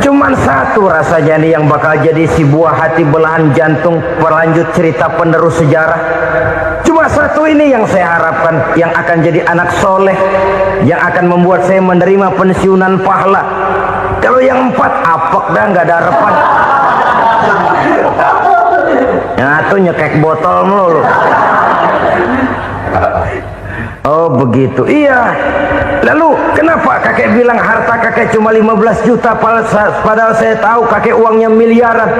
Speaker 3: Cuman 1 rasanya nih yang bakal jadi si buah hati, belahan jantung, pelanjut cerita penerus sejarah. Cuma 1 ini yang saya harapkan, yang akan jadi anak soleh, yang akan membuat saya menerima pensiunan pahala. Kalau yang 4 apek dah, nggak ada harapan. Yang 1 nyekek botol melulu. Oh begitu, iya. Lalu kenapa kakek bilang harta kakek cuma 15 juta, padahal saya tahu kakek uangnya miliaran,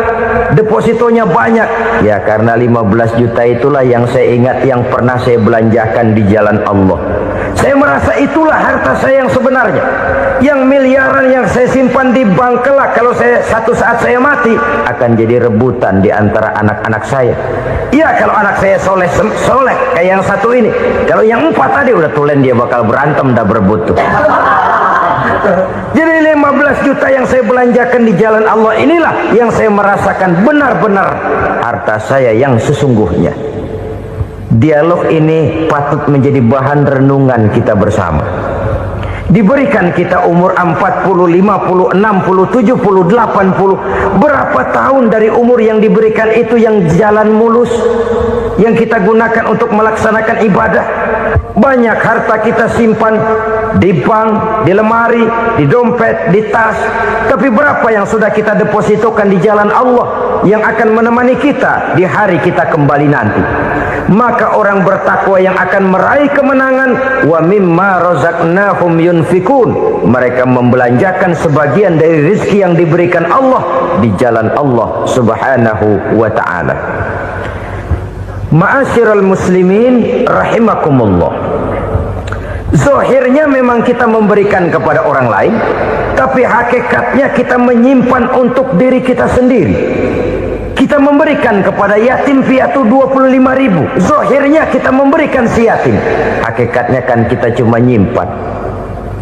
Speaker 3: depositonya banyak? Ya karena 15 juta itulah yang saya ingat, yang pernah saya belanjakan di jalan Allah. Saya merasa itulah harta saya yang sebenarnya. Yang miliaran yang saya simpan di bank kelak, kalau satu saat saya mati, akan jadi rebutan di antara anak-anak saya. Ya kalau anak saya soleh kayak yang 1 ini. Kalau yang 4 tadi udah tulen dia bakal berantem, dah berebut tuh. Jadi 15 juta yang saya belanjakan di jalan Allah inilah yang saya merasakan benar-benar harta saya yang sesungguhnya. Dialog ini patut menjadi bahan renungan kita bersama. Diberikan kita umur 40, 50, 60, 70, 80. Berapa tahun dari umur yang diberikan itu yang jalan mulus, yang kita gunakan untuk melaksanakan ibadah? Banyak harta kita simpan di bank, di lemari, di dompet, di tas. Tapi berapa yang sudah kita depositokan di jalan Allah, yang akan menemani kita di hari kita kembali nanti? Maka orang bertakwa yang akan meraih kemenangan, wa mimma razaqnahum yunfikun, mereka membelanjakan sebagian dari rezeki yang diberikan Allah di jalan Allah Subhanahu wa ta'ala. Ma'asyiral muslimin rahimakumullah, zahirnya memang kita memberikan kepada orang lain, tapi hakikatnya kita menyimpan untuk diri kita sendiri. Kita memberikan kepada yatim piatu 25.000. Zahirnya kita memberikan si yatim, hakikatnya kan kita cuma nyimpan.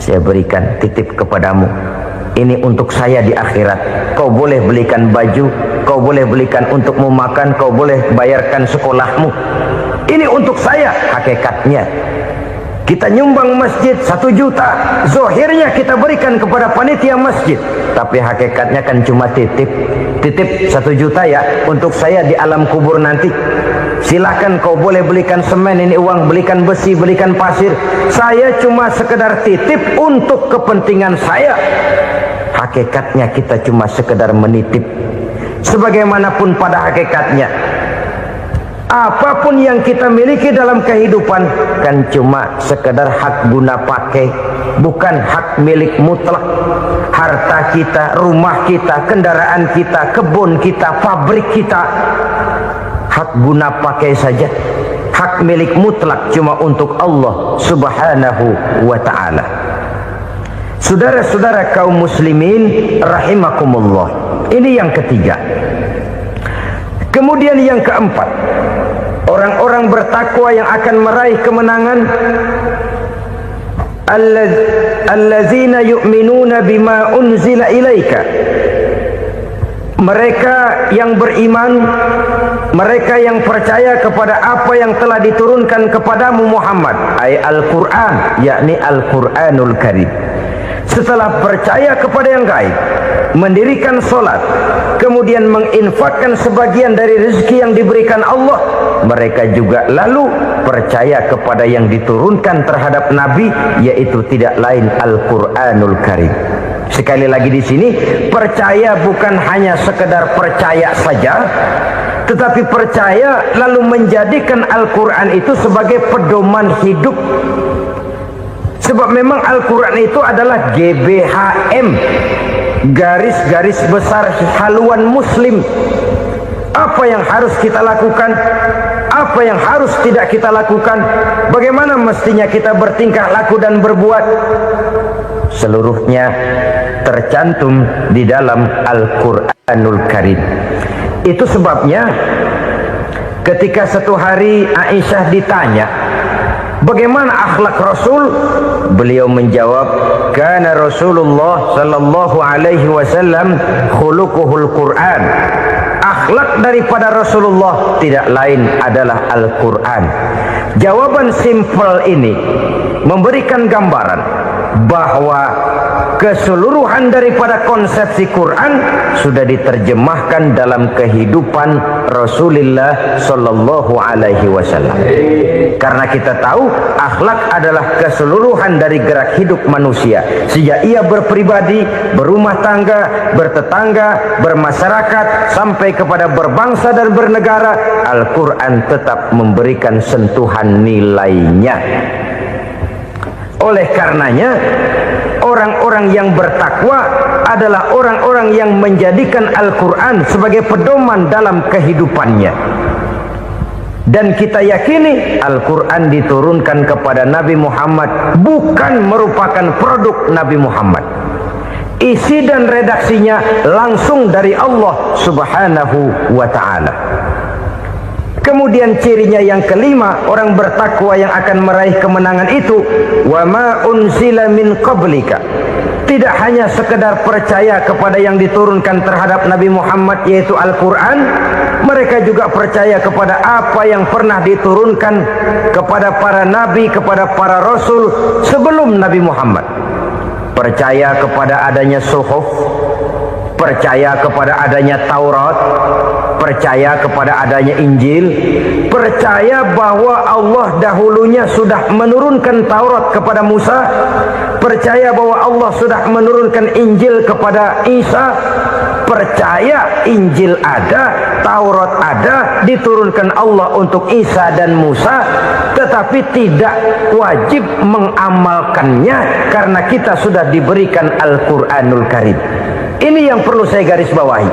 Speaker 3: Saya berikan, titip kepadamu, ini untuk saya di akhirat. Kau boleh belikan baju, kau boleh belikan untukmu makan, kau boleh bayarkan sekolahmu. Ini untuk saya. Hakikatnya kita nyumbang masjid 1 juta, zahirnya kita berikan kepada panitia masjid, tapi hakikatnya kan cuma titip 1 juta ya, untuk saya di alam kubur nanti. Silahkan kau boleh belikan semen, ini uang, belikan besi, belikan pasir. Saya cuma sekedar titip untuk kepentingan saya. Hakikatnya kita cuma sekedar menitip. Sebagaimanapun pada hakikatnya, Apapun yang kita miliki dalam kehidupan kan cuma sekedar hak guna pakai, bukan hak milik mutlak. Harta kita, rumah kita, kendaraan kita, kebun kita, pabrik kita, hak guna pakai saja. Hak milik mutlak cuma untuk Allah Subhanahu wa ta'ala. Saudara-saudara kaum muslimin rahimakumullah. Ini yang ketiga. Kemudian yang keempat, orang-orang bertakwa yang akan meraih kemenangan, allazina yu'minuna bima unzila ilaika. Mereka yang beriman, mereka yang percaya kepada apa yang telah diturunkan kepadamu Muhammad, ay Al-Quran, yakni Al-Quranul Karim. Setelah percaya kepada yang gaib, mendirikan solat, kemudian menginfakkan sebagian dari rezeki yang diberikan Allah, mereka juga lalu percaya kepada yang diturunkan terhadap Nabi, yaitu tidak lain Al-Quranul Karim. Sekali lagi di sini, percaya bukan hanya sekedar percaya saja, tetapi percaya lalu menjadikan Al-Quran itu sebagai pedoman hidup. Sebab memang Al-Quran itu adalah GBHM, garis-garis besar haluan muslim. Apa yang harus kita lakukan, apa yang harus tidak kita lakukan, bagaimana mestinya kita bertingkah laku dan berbuat, seluruhnya tercantum di dalam Al-Quranul Karim. Itu sebabnya ketika satu hari Aisyah ditanya bagaimana akhlak Rasul, beliau menjawab, kana Rasulullah sallallahu alaihi wasallam khuluquhul Quran. Akhlak daripada Rasulullah tidak lain adalah Al-Quran. Jawaban simpel ini memberikan gambaran bahwa keseluruhan daripada konsepsi Quran sudah diterjemahkan dalam kehidupan Rasulullah sallallahu alaihi wasallam. Karena kita tahu akhlak adalah keseluruhan dari gerak hidup manusia, sejak ia berpribadi, berumah tangga, bertetangga, bermasyarakat, sampai kepada berbangsa dan bernegara. Al-Quran tetap memberikan sentuhan nilainya. Oleh karenanya, orang-orang yang bertakwa adalah orang-orang yang menjadikan Al-Quran sebagai pedoman dalam kehidupannya. Dan kita yakini Al-Quran diturunkan kepada Nabi Muhammad bukan merupakan produk Nabi Muhammad. Isi dan redaksinya langsung dari Allah Subhanahu wa ta'ala. Kemudian cirinya yang kelima, orang bertakwa yang akan meraih kemenangan itu, wa ma unzila min qablika. Tidak hanya sekedar percaya kepada yang diturunkan terhadap Nabi Muhammad, yaitu Al-Quran, mereka juga percaya kepada apa yang pernah diturunkan kepada para nabi, kepada para rasul sebelum Nabi Muhammad. Percaya kepada adanya suhuf, percaya kepada adanya Taurat, percaya kepada adanya Injil, percaya bahwa Allah dahulunya sudah menurunkan Taurat kepada Musa, percaya bahwa Allah sudah menurunkan Injil kepada Isa, percaya Injil ada, Taurat ada, diturunkan Allah untuk Isa dan Musa, tetapi tidak wajib mengamalkannya karena kita sudah diberikan Al-Quranul Karim. Ini yang perlu saya garis bawahi.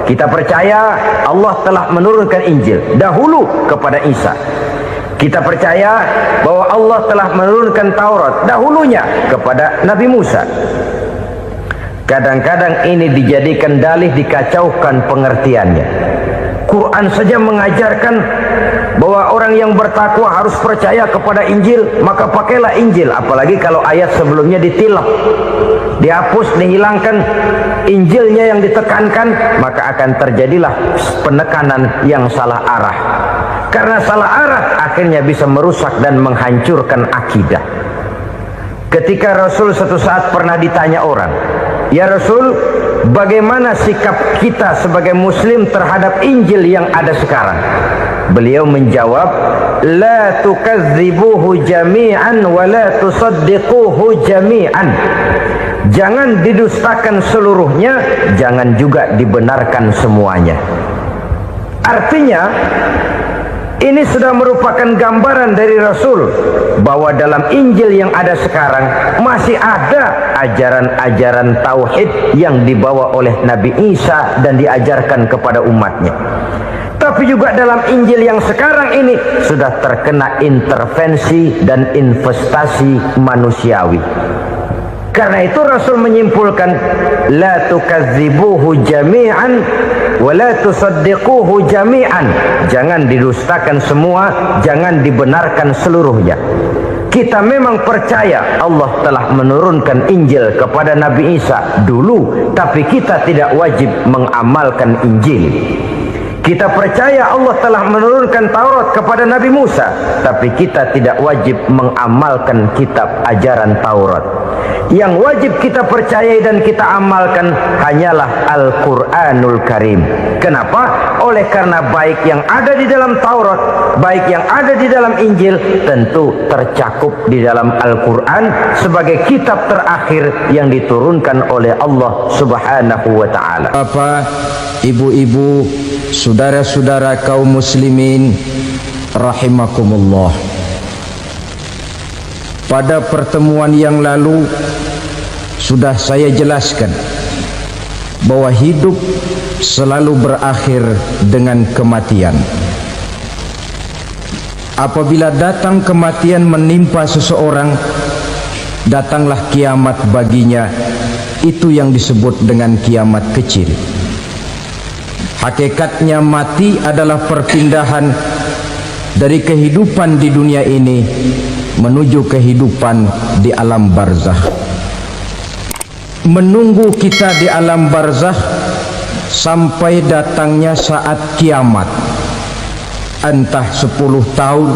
Speaker 3: Kita percaya Allah telah menurunkan Injil dahulu kepada Isa. Kita percaya bahwa Allah telah menurunkan Taurat dahulunya kepada Nabi Musa. Kadang-kadang ini dijadikan dalih, dikacaukan pengertiannya. Quran saja mengajarkan bahwa orang yang bertakwa harus percaya kepada Injil, maka pakailah Injil. Apalagi kalau ayat sebelumnya ditilap, dihapus, dihilangkan, Injilnya yang ditekankan, maka akan terjadilah penekanan yang salah arah. Karena salah arah akhirnya bisa merusak dan menghancurkan akidah. Ketika Rasul suatu saat pernah ditanya orang, ya Rasul, bagaimana sikap kita sebagai muslim terhadap Injil yang ada sekarang? Beliau menjawab, la tukadzibuhu jami'an wa la tusaddiquhu jami'an. Jangan didustakan seluruhnya, jangan juga dibenarkan semuanya. Artinya, Ini sudah merupakan gambaran dari Rasul bahwa dalam Injil yang ada sekarang masih ada ajaran-ajaran tauhid yang dibawa oleh Nabi Isa dan diajarkan kepada umatnya. Tapi juga dalam Injil yang sekarang ini sudah terkena intervensi dan investasi manusiawi. Karena itu Rasul menyimpulkan, la tukadzibuhu jami'an wa la tusaddiquhu jami'an. Jangan didustakan semua, jangan dibenarkan seluruhnya. Kita memang percaya Allah telah menurunkan Injil kepada Nabi Isa dulu, tapi kita tidak wajib mengamalkan Injil. Kita percaya Allah telah menurunkan Taurat kepada Nabi Musa, tapi kita tidak wajib mengamalkan kitab ajaran Taurat. Yang wajib kita percayai dan kita amalkan hanyalah Al-Quranul Karim. Kenapa? Oleh karena baik yang ada di dalam Taurat, baik yang ada di dalam Injil, tentu tercakup di dalam Al-Quran sebagai kitab terakhir yang diturunkan oleh Allah Subhanahu wa Ta'ala.
Speaker 4: Bapak, ibu-ibu, saudara-saudara kaum muslimin rahimakumullah. Pada pertemuan yang lalu sudah saya jelaskan bahwa hidup selalu berakhir dengan kematian. Apabila datang kematian menimpa seseorang, datanglah kiamat baginya. Itu yang disebut dengan kiamat kecil. Hakikatnya mati adalah perpindahan dari kehidupan di dunia ini menuju kehidupan di alam barzakh. Menunggu kita di alam barzakh sampai datangnya saat kiamat. Entah 10 tahun,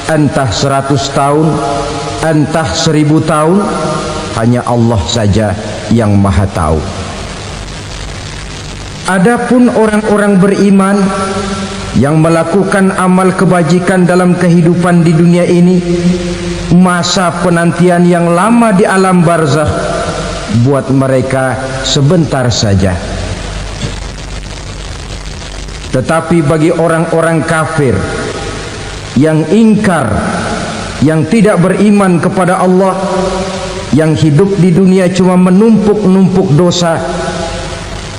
Speaker 4: entah 100 tahun, entah 1000 tahun, hanya Allah saja yang maha tahu. Adapun orang-orang beriman yang melakukan amal kebajikan dalam kehidupan di dunia ini, masa penantian yang lama di alam barzakh buat mereka sebentar saja. Tetapi bagi orang-orang kafir yang ingkar, yang tidak beriman kepada Allah, yang hidup di dunia cuma menumpuk-numpuk dosa,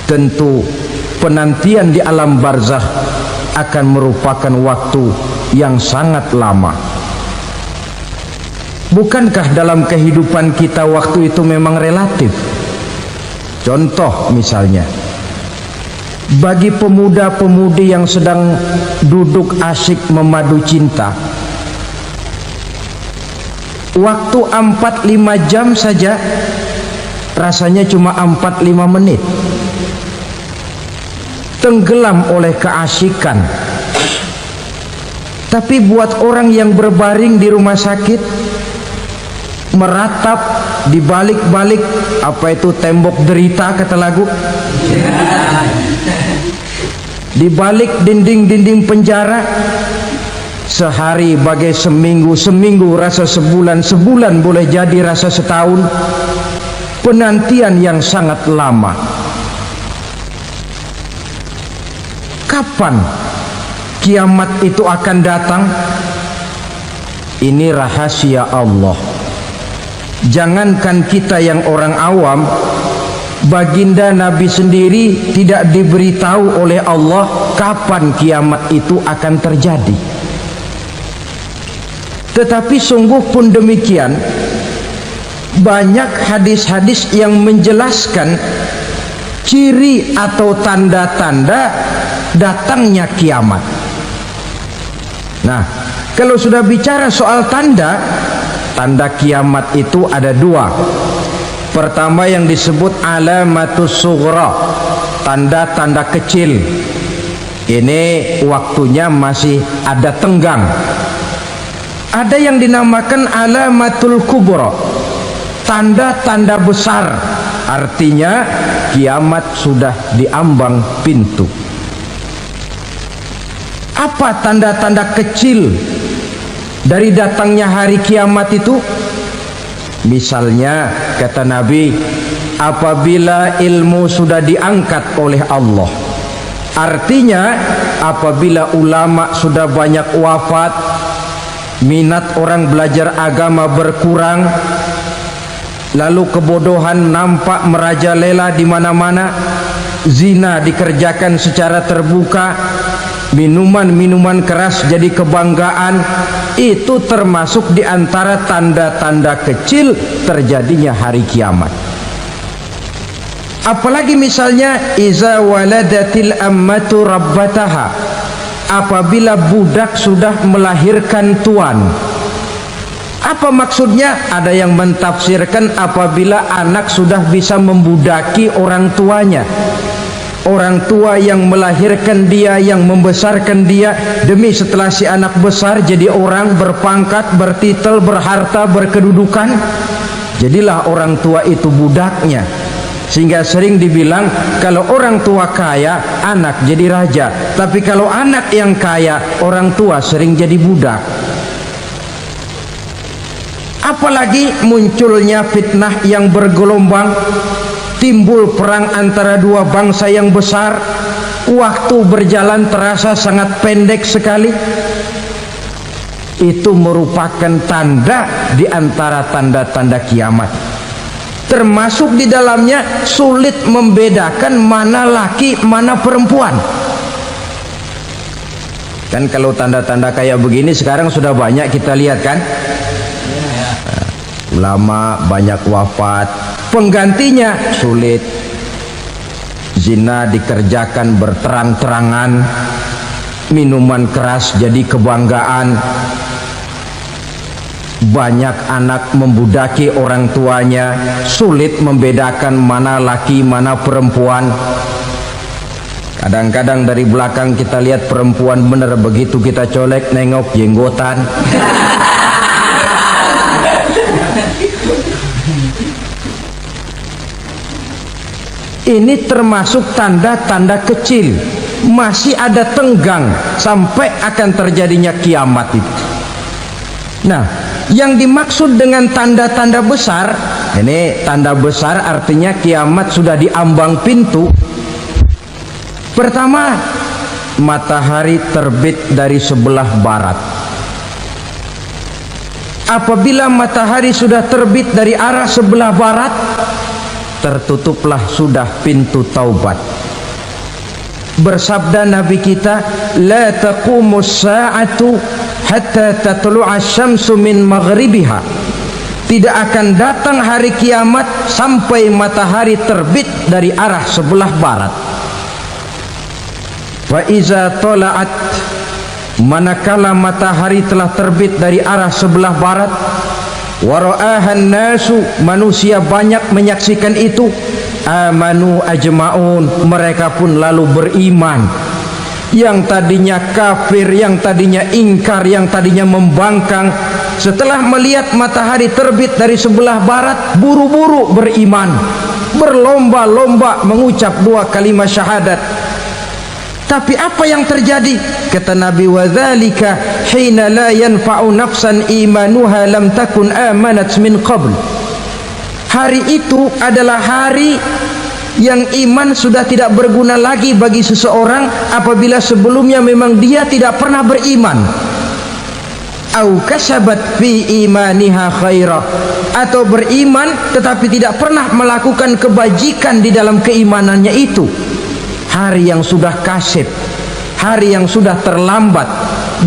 Speaker 4: tentu penantian di alam barzakh akan merupakan waktu yang sangat lama. Bukankah dalam kehidupan kita waktu itu memang relatif? Contoh misalnya, bagi pemuda-pemudi yang sedang duduk asyik memadu cinta, waktu 4-5 jam saja rasanya cuma 4-5 menit. Tenggelam oleh keasikan. Tapi buat orang yang berbaring di rumah sakit, meratap di balik-balik apa itu tembok derita kata lagu, di balik dinding-dinding penjara, sehari bagai seminggu, seminggu rasa sebulan, sebulan boleh jadi rasa setahun. Penantian yang sangat lama. Kapan kiamat itu akan datang? Ini rahasia Allah. Jangankan kita yang orang awam, baginda Nabi sendiri tidak diberitahu oleh Allah kapan kiamat itu akan terjadi. Tetapi sungguh pun demikian, banyak hadis-hadis yang menjelaskan ciri atau tanda-tanda datangnya kiamat. Nah, kalau sudah bicara soal tanda, tanda kiamat itu ada 2. Pertama yang disebut alamatus sughra, tanda-tanda kecil. Ini waktunya masih ada tenggang. Ada yang dinamakan alamatul kubra, tanda-tanda besar. Artinya kiamat sudah diambang pintu. Apa tanda-tanda kecil dari datangnya hari kiamat itu? Misalnya kata Nabi, apabila ilmu sudah diangkat oleh Allah, artinya apabila ulama sudah banyak wafat, minat orang belajar agama berkurang, lalu kebodohan nampak merajalela di mana-mana, zina dikerjakan secara terbuka, minuman-minuman keras jadi kebanggaan, itu termasuk di antara tanda-tanda kecil terjadinya hari kiamat. Apalagi misalnya iza waladatil ammatu rabbataha, apabila budak sudah melahirkan tuan. Apa maksudnya? Ada yang mentafsirkan apabila anak sudah bisa membudaki orang tuanya. Orang tua yang melahirkan dia, yang membesarkan dia, demi setelah si anak besar jadi orang berpangkat, bertitel, berharta, berkedudukan, jadilah orang tua itu budaknya. Sehingga sering dibilang kalau orang tua kaya, anak jadi raja. Tapi kalau anak yang kaya, orang tua sering jadi budak. Apalagi munculnya fitnah yang bergelombang, timbul perang antara dua bangsa yang besar, waktu berjalan terasa sangat pendek sekali. Itu merupakan tanda di antara tanda-tanda kiamat. Termasuk di dalamnya sulit membedakan mana laki mana perempuan. Kan kalau tanda-tanda kayak begini sekarang sudah banyak kita lihat kan. Ulama banyak wafat, penggantinya sulit. Zina dikerjakan berterang-terangan, minuman keras jadi kebanggaan, banyak anak membudaki orang tuanya, sulit membedakan mana laki mana perempuan. Kadang-kadang dari belakang kita lihat perempuan bener, begitu kita colek nengok jenggotan. Ini termasuk tanda-tanda kecil, masih ada tenggang sampai akan terjadinya kiamat itu. Nah, yang dimaksud dengan tanda-tanda besar, ini tanda besar artinya kiamat sudah diambang pintu. Pertama, matahari terbit dari sebelah barat. Apabila matahari sudah terbit dari arah sebelah barat, tertutuplah sudah pintu taubat. Bersabda Nabi kita, la taqumus sa'atu hatta tatlu'a syamsu min maghribiha. Tidak akan datang hari kiamat sampai matahari terbit dari arah sebelah barat. Wa iza tala'at, manakala matahari telah terbit dari arah sebelah barat, wara'ahan nasu, manusia banyak menyaksikan itu, amanu ajma'un, mereka pun lalu beriman. Yang tadinya kafir, yang tadinya ingkar, yang tadinya membangkang, setelah melihat matahari terbit dari sebelah barat, buru-buru beriman, berlomba-lomba mengucap dua kalimat syahadat. Tapi apa yang terjadi? Kata Nabi, wadzalika hina la yanfa'u nafsan imanuha lam takun amanat min qabl. Hari itu adalah hari yang iman sudah tidak berguna lagi bagi seseorang apabila sebelumnya memang dia tidak pernah beriman. Au kasabat fi imaniha khaira, atau beriman tetapi tidak pernah melakukan kebajikan di dalam keimanannya itu. Hari yang sudah kasib, hari yang sudah terlambat,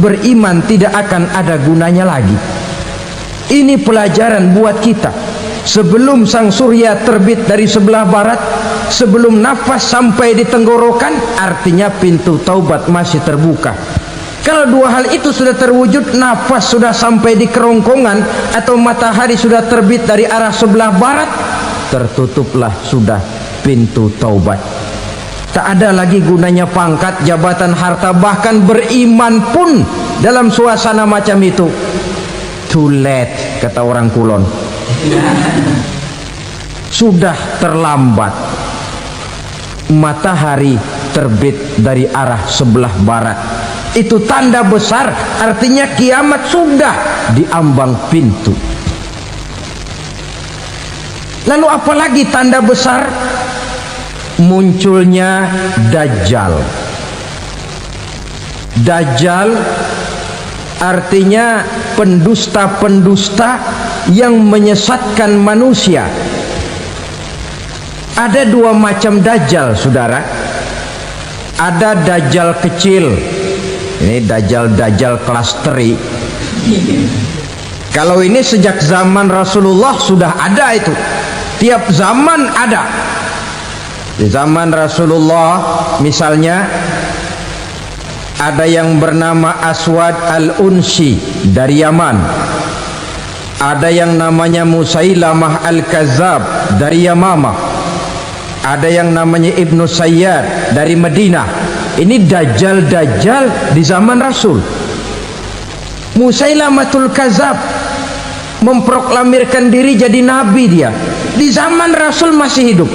Speaker 4: beriman tidak akan ada gunanya lagi. Ini pelajaran buat kita. Sebelum sang surya terbit dari sebelah barat, sebelum nafas sampai di tenggorokan, artinya pintu taubat masih terbuka. Kalau dua hal itu sudah terwujud, nafas sudah sampai di kerongkongan atau matahari sudah terbit dari arah sebelah barat, tertutuplah sudah pintu taubat. Tak ada lagi gunanya pangkat, jabatan, harta, bahkan beriman pun dalam suasana macam itu too late, kata orang Kulon. Sudah terlambat. Matahari terbit dari arah sebelah barat, itu tanda besar, artinya kiamat sudah diambang pintu. Lalu apalagi tanda besar? Munculnya Dajjal. Dajjal artinya pendusta-pendusta yang menyesatkan manusia. Ada dua macam dajjal, saudara. Ada dajjal kecil. Ini dajjal kelas teri. Kalau ini sejak zaman Rasulullah sudah ada itu. Tiap zaman ada. Di zaman Rasulullah misalnya ada yang bernama Aswad al-Unsi dari Yaman. Ada yang namanya Musailamah al-Kazzab dari Yamamah. Ada yang namanya Ibnu Sayyad dari Madinah. Ini dajjal-dajjal di zaman Rasul. Musailamatul Kazzab memproklamirkan diri jadi nabi dia. Di zaman Rasul masih hidup.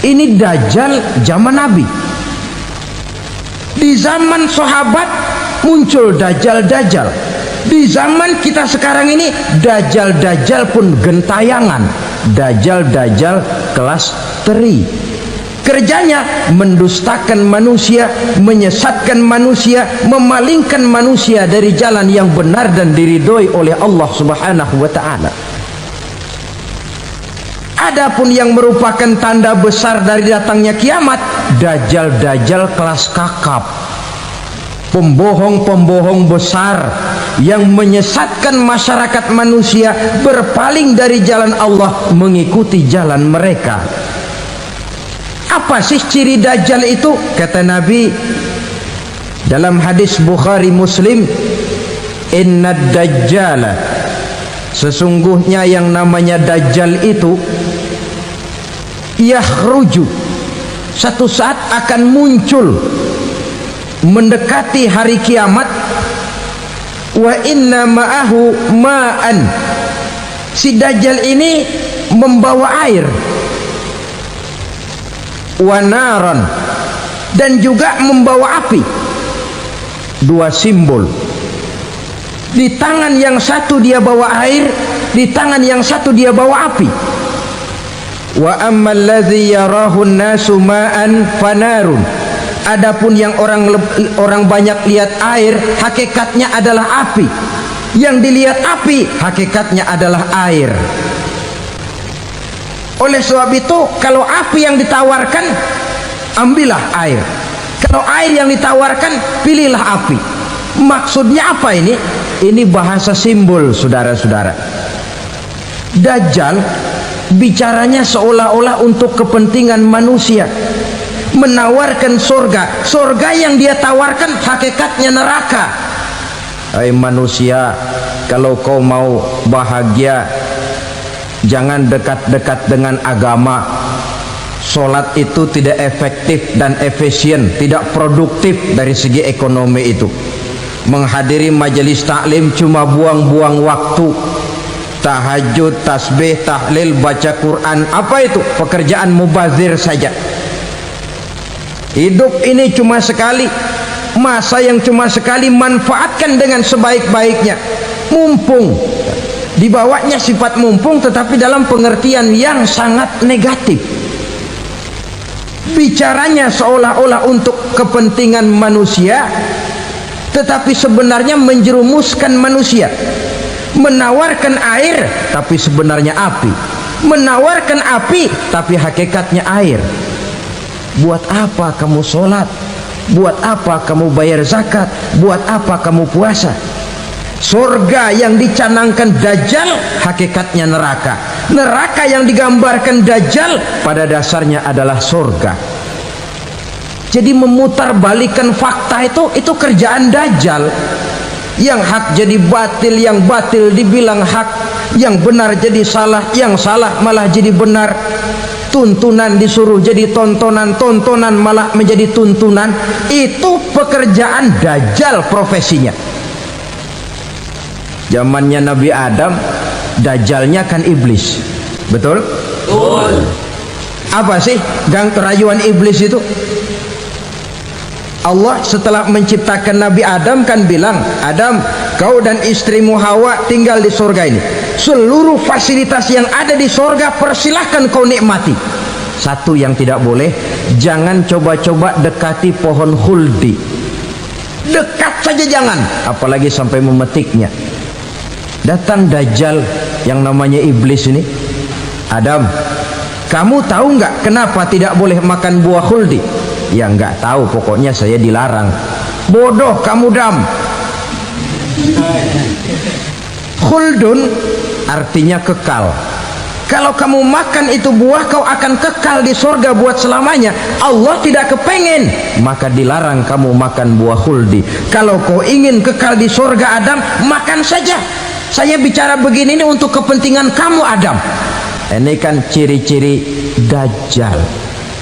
Speaker 4: Ini dajjal zaman Nabi. Di zaman sahabat muncul dajjal-dajjal. Di zaman kita sekarang ini dajjal-dajjal pun gentayangan. Dajjal-dajjal kelas teri. Kerjanya mendustakan manusia, menyesatkan manusia, memalingkan manusia dari jalan yang benar dan diridhoi oleh Allah Subhanahu wa taala. Adapun yang merupakan tanda besar dari datangnya kiamat, dajjal-dajjal kelas kakap, pembohong-pembohong besar yang menyesatkan masyarakat manusia berpaling dari jalan Allah mengikuti jalan mereka. Apa sih ciri dajjal itu? Kata Nabi dalam hadis Bukhari Muslim, innad dajjala, sesungguhnya yang namanya dajjal itu yakhruju, satu saat akan muncul mendekati hari kiamat. Wa inna ma'ahu ma'an, si dajjal ini membawa air. Wa naran, dan juga membawa api. Dua simbol. Di tangan yang satu dia bawa air, di tangan yang satu dia bawa api. Wa ammal ladzi yarahu an-nasu ma'an fanarun, adapun yang orang banyak lihat air, hakikatnya adalah api. Yang dilihat api, hakikatnya adalah air. Oleh sebab itu, kalau api yang ditawarkan, ambillah air. Kalau air yang ditawarkan, pilihlah api. Maksudnya apa ini? Ini bahasa simbol, saudara-saudara. Dajjal bicaranya seolah-olah untuk kepentingan manusia, menawarkan surga. Surga yang dia tawarkan hakikatnya neraka. Hai manusia, kalau kau mau bahagia, jangan dekat-dekat dengan agama. Solat itu tidak efektif dan efisien, tidak produktif dari segi ekonomi itu. Menghadiri majelis taklim cuma buang-buang waktu. Tahajud, tasbih, tahlil, baca Quran, apa itu? Pekerjaan mubazir saja. Hidup ini cuma sekali, masa yang cuma sekali, manfaatkan dengan sebaik-baiknya. Mumpung, dibawanya sifat mumpung tetapi dalam pengertian yang sangat negatif. Bicaranya seolah-olah untuk kepentingan manusia, tetapi sebenarnya menjerumuskan manusia. Menawarkan air tapi sebenarnya api, menawarkan api tapi hakikatnya air. Buat apa kamu sholat? Buat apa kamu bayar zakat? Buat apa kamu puasa? Surga yang dicanangkan dajjal hakikatnya neraka. Neraka yang digambarkan dajjal pada dasarnya adalah surga. Jadi memutarbalikan fakta itu kerjaan dajjal. Yang hak jadi batil, yang batil dibilang hak, yang benar jadi salah, yang salah malah jadi benar. Tuntunan disuruh jadi tontonan, tontonan malah menjadi tuntunan. Itu pekerjaan dajjal profesinya. Zamannya Nabi Adam, dajjalnya kan iblis. Betul? Betul. Apa sih gang kerayuan iblis itu? Allah setelah menciptakan Nabi Adam kan bilang, Adam, kau dan istrimu Hawa tinggal di surga ini. Seluruh fasilitas yang ada di surga persilahkan kau nikmati. Satu yang tidak boleh, jangan coba-coba dekati pohon khuldi. Dekat saja jangan, apalagi sampai memetiknya. Datang Dajjal yang namanya iblis ini. Adam, kamu tahu nggak kenapa tidak boleh makan buah khuldi? Ya nggak tahu, pokoknya saya dilarang. Bodoh kamu, Dam. Khuldun artinya kekal. Kalau kamu makan itu buah, kau akan kekal di surga buat selamanya. Allah tidak kepengen, maka dilarang kamu makan buah khuldi. Kalau kau ingin kekal di surga, Adam, makan saja. Saya bicara begini ini untuk kepentingan kamu, Adam. Ini kan ciri-ciri Dajjal.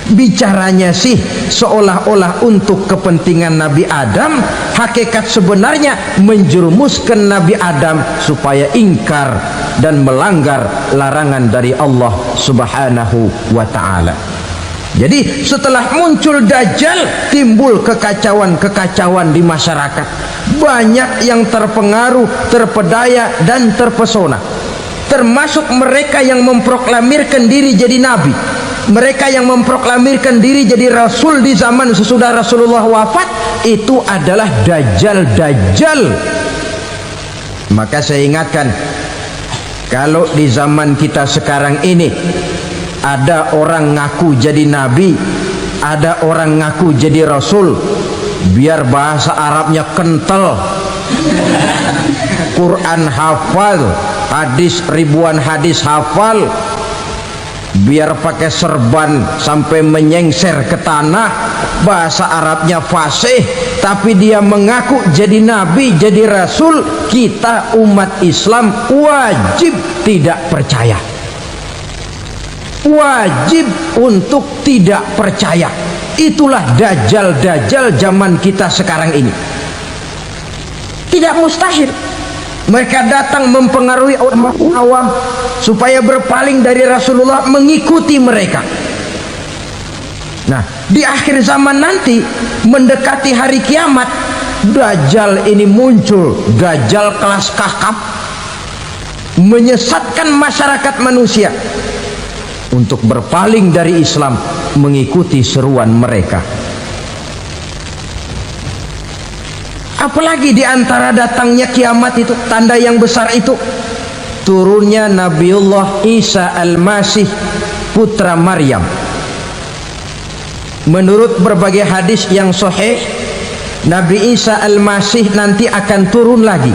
Speaker 4: Bicaranya sih seolah-olah untuk kepentingan Nabi Adam, hakikat sebenarnya menjerumuskan Nabi Adam supaya ingkar dan melanggar larangan dari Allah Subhanahu wa ta'ala. Jadi setelah muncul Dajjal, timbul kekacauan-kekacauan di masyarakat. Banyak yang terpengaruh, terpedaya dan terpesona, termasuk mereka yang memproklamirkan diri jadi nabi, mereka yang memproklamirkan diri jadi rasul di zaman sesudah Rasulullah wafat. Itu adalah Dajjal. Maka saya ingatkan, kalau di zaman kita sekarang ini ada orang ngaku jadi nabi, ada orang ngaku jadi rasul, biar bahasa Arabnya kental, Quran hafal, hadis ribuan hadis hafal, biar pakai serban sampai menyengser ke tanah, bahasa Arabnya fasih, tapi dia mengaku jadi nabi, jadi rasul, kita umat Islam wajib tidak percaya. Wajib untuk tidak percaya. Itulah Dajjal zaman kita sekarang ini. Tidak mustahil mereka datang mempengaruhi orang awam supaya berpaling dari Rasulullah, mengikuti mereka. Nah, di akhir zaman nanti, mendekati hari kiamat, Dajjal ini muncul. Dajjal kelas kakap, menyesatkan masyarakat manusia untuk berpaling dari Islam, mengikuti seruan mereka. Apalagi di antara datangnya kiamat itu, tanda yang besar itu, turunnya Nabiullah Isa Al-Masih, putra Maryam. Menurut berbagai hadis yang sahih, Nabi Isa Al-Masih nanti akan turun lagi,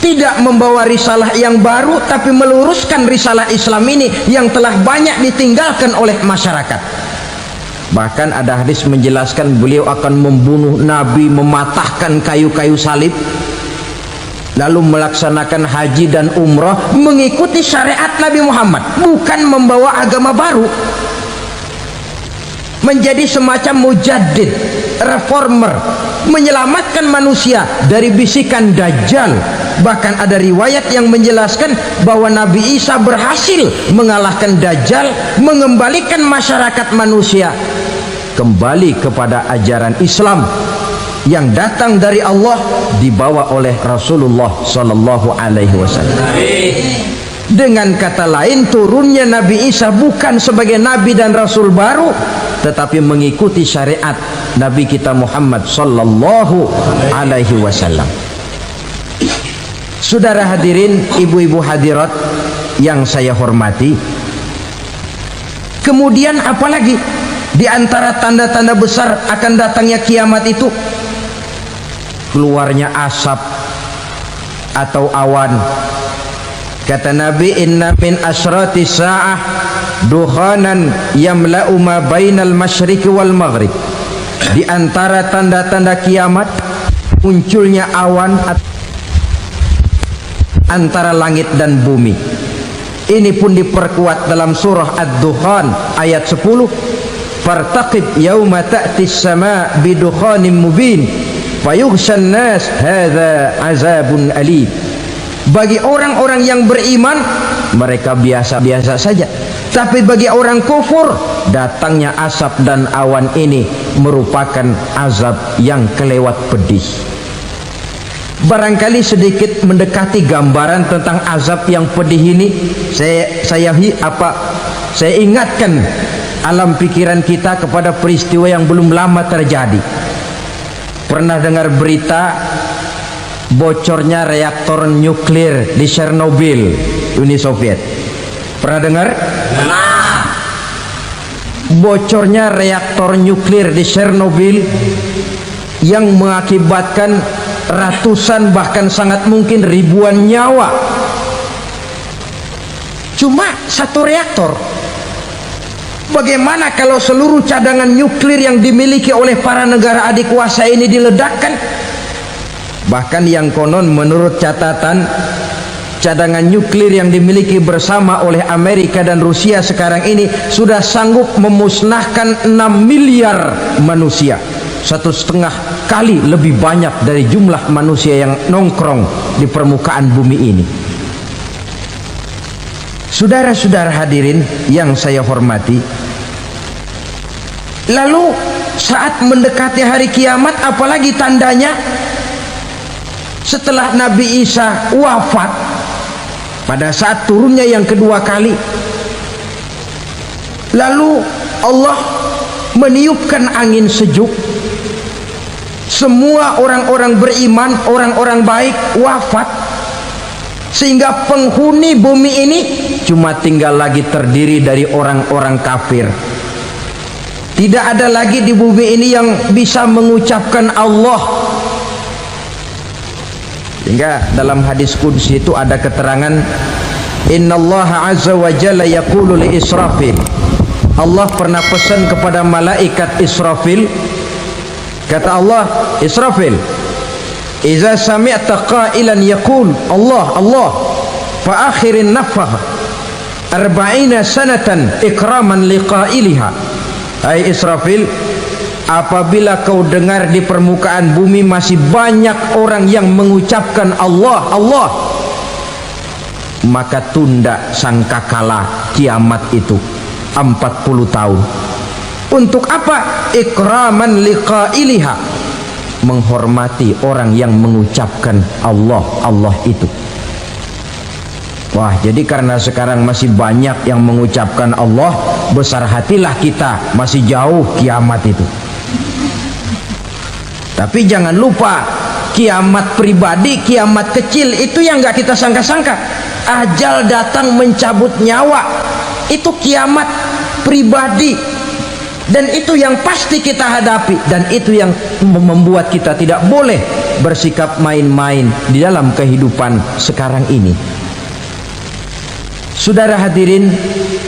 Speaker 4: tidak membawa risalah yang baru, tapi meluruskan risalah Islam ini yang telah banyak ditinggalkan oleh masyarakat. Bahkan ada hadis menjelaskan beliau akan membunuh Nabi, mematahkan kayu-kayu salib, lalu melaksanakan haji dan umrah mengikuti syariat Nabi Muhammad, bukan membawa agama baru. Menjadi semacam mujaddid, reformer, menyelamatkan manusia dari bisikan Dajjal. Bahkan ada riwayat yang menjelaskan bahwa Nabi Isa berhasil mengalahkan Dajjal, mengembalikan masyarakat manusia kembali kepada ajaran Islam yang datang dari Allah, dibawa oleh Rasulullah Sallallahu Alaihi Wasallam. Dengan kata lain, turunnya Nabi Isa bukan sebagai nabi dan rasul baru, tetapi mengikuti syariat Nabi kita Muhammad Sallallahu Alaihi Wasallam. Saudara hadirin, ibu-ibu hadirat yang saya hormati, kemudian apalagi di antara tanda-tanda besar akan datangnya kiamat itu? Keluarnya asap atau awan. Kata Nabi, inna min asyrati sa'ah dukhanan yamla'u ma bainal masyriqi wal maghrib. Di antara tanda-tanda kiamat, munculnya awan antara langit dan bumi. Ini pun diperkuat dalam surah Ad-Dukhan ayat 10. Fartaqib yauma ta'ti as-sama' bidukhanin mubin fayughshan nas hadza azabun alim. Bagi orang-orang yang beriman, mereka biasa-biasa saja, tapi bagi orang kufur, datangnya asap dan awan ini merupakan azab yang kelewat pedih. Barangkali sedikit mendekati gambaran tentang azab yang pedih ini, saya ingatkan alam pikiran kita kepada peristiwa yang belum lama terjadi. Pernah dengar berita bocornya reaktor nuklir di Chernobyl, Uni Soviet? Pernah dengar? Bocornya reaktor nuklir di Chernobyl yang mengakibatkan ratusan bahkan sangat mungkin ribuan nyawa. Cuma satu reaktor. Bagaimana kalau seluruh cadangan nuklir yang dimiliki oleh para negara adik kuasa ini diledakkan? Bahkan yang konon menurut catatan, cadangan nuklir yang dimiliki bersama oleh Amerika dan Rusia sekarang ini sudah sanggup memusnahkan 6 miliar manusia, 1,5 kali lebih banyak dari jumlah manusia yang nongkrong di permukaan bumi ini. Saudara-saudara hadirin yang saya hormati, lalu saat mendekati hari kiamat, apalagi tandanya? Setelah Nabi Isa wafat, pada saat turunnya yang kedua kali, lalu Allah meniupkan angin sejuk. Semua orang-orang beriman, orang-orang baik wafat, sehingga penghuni bumi ini cuma tinggal lagi terdiri dari orang-orang kafir. Tidak ada lagi di bumi ini yang bisa mengucapkan Allah. Hingga dalam hadis qudsi itu ada keterangan, innallaha azza wa jalla yaqulu li Israfil. Allah pernah pesan kepada malaikat Israfil. Kata Allah, Israfil, iza sami'ta qailan yaqul Allah Allah fa akhirin nafakh 40 sanatan ikraman liqailiha. Hai Israfil, apabila kau dengar di permukaan bumi masih banyak orang yang mengucapkan Allah Allah, maka tunda sangkakala kiamat itu 40 tahun. Untuk apa? Ikraman liqailiha, menghormati orang yang mengucapkan Allah Allah itu. Wah, jadi karena sekarang masih banyak yang mengucapkan Allah, besar hatilah kita, masih jauh kiamat itu. Tapi jangan lupa, kiamat pribadi, kiamat kecil itu yang nggak kita sangka-sangka. Ajal datang mencabut nyawa, itu kiamat pribadi. Dan itu yang pasti kita hadapi, dan itu yang membuat kita tidak boleh bersikap main-main di dalam kehidupan sekarang ini. Saudara hadirin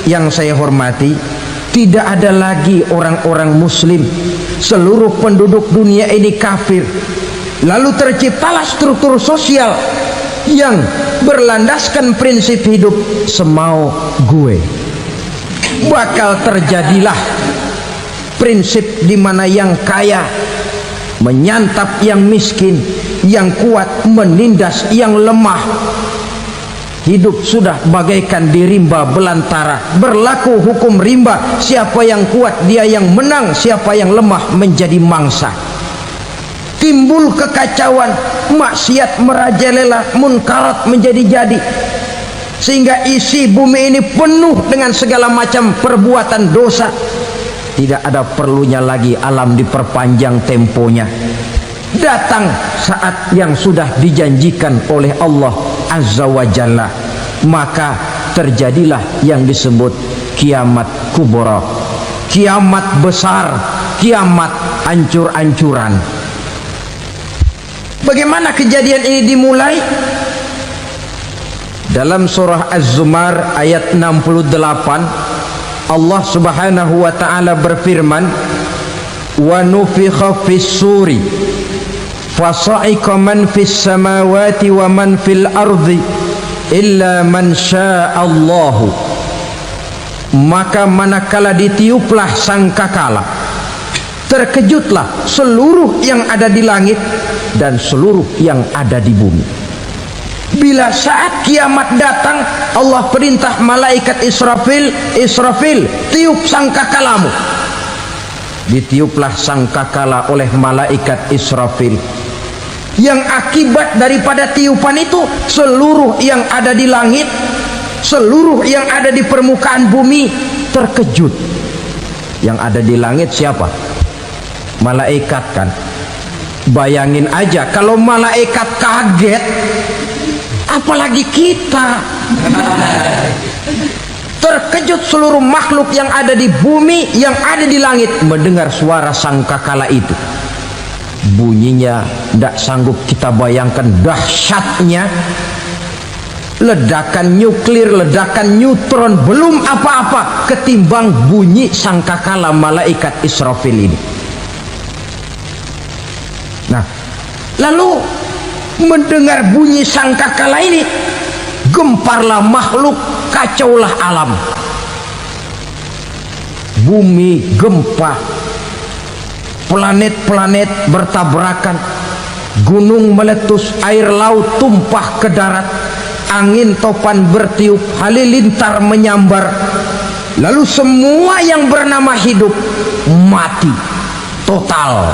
Speaker 4: yang saya hormati, tidak ada lagi orang-orang muslim. Seluruh penduduk dunia ini kafir. Lalu terciptalah struktur sosial yang berlandaskan prinsip hidup semau gue. Bakal terjadilah prinsip di mana yang kaya menyantap yang miskin, yang kuat menindas yang lemah. Hidup sudah bagaikan di rimba belantara, berlaku hukum rimba. Siapa yang kuat dia yang menang, siapa yang lemah menjadi mangsa. Timbul kekacauan, maksiat merajalela, munkarat menjadi-jadi, sehingga isi bumi ini penuh dengan segala macam perbuatan dosa. Tidak ada perlunya lagi alam diperpanjang temponya. Datang saat yang sudah dijanjikan oleh Allah Azza wa Jalla, maka terjadilah yang disebut kiamat kubra, kiamat besar, kiamat ancur-ancuran. Bagaimana kejadian ini dimulai? Dalam surah Az-Zumar ayat 68, Allah subhanahu wa ta'ala berfirman, wa nufikha fis suri fasa'iqa man fis samawati wa man fil ardi illa man sya'allahu. Maka manakala ditiuplah sangkakala, terkejutlah seluruh yang ada di langit dan seluruh yang ada di bumi. Bila saat kiamat datang, Allah perintah malaikat Israfil, Israfil, tiup sangkakalamu. Ditiuplah sangkakala oleh malaikat Israfil. Yang akibat daripada tiupan itu, seluruh yang ada di langit, seluruh yang ada di permukaan bumi terkejut. Yang ada di langit siapa? Malaikat kan. Bayangin aja kalau malaikat kaget, apalagi kita. Terkejut seluruh makhluk yang ada di bumi, yang ada di langit mendengar suara sangkakala itu. Bunyinya tidak sanggup kita bayangkan dahsyatnya. Ledakan nuklir, ledakan neutron, belum apa-apa ketimbang bunyi sangkakala malaikat Israfil ini. Nah, lalu mendengar bunyi sangkakala ini, gemparlah makhluk, kacaulah alam. Bumi gempa, planet-planet bertabrakan, gunung meletus, air laut tumpah ke darat, angin topan bertiup, halilintar menyambar. Lalu semua yang bernama hidup mati total.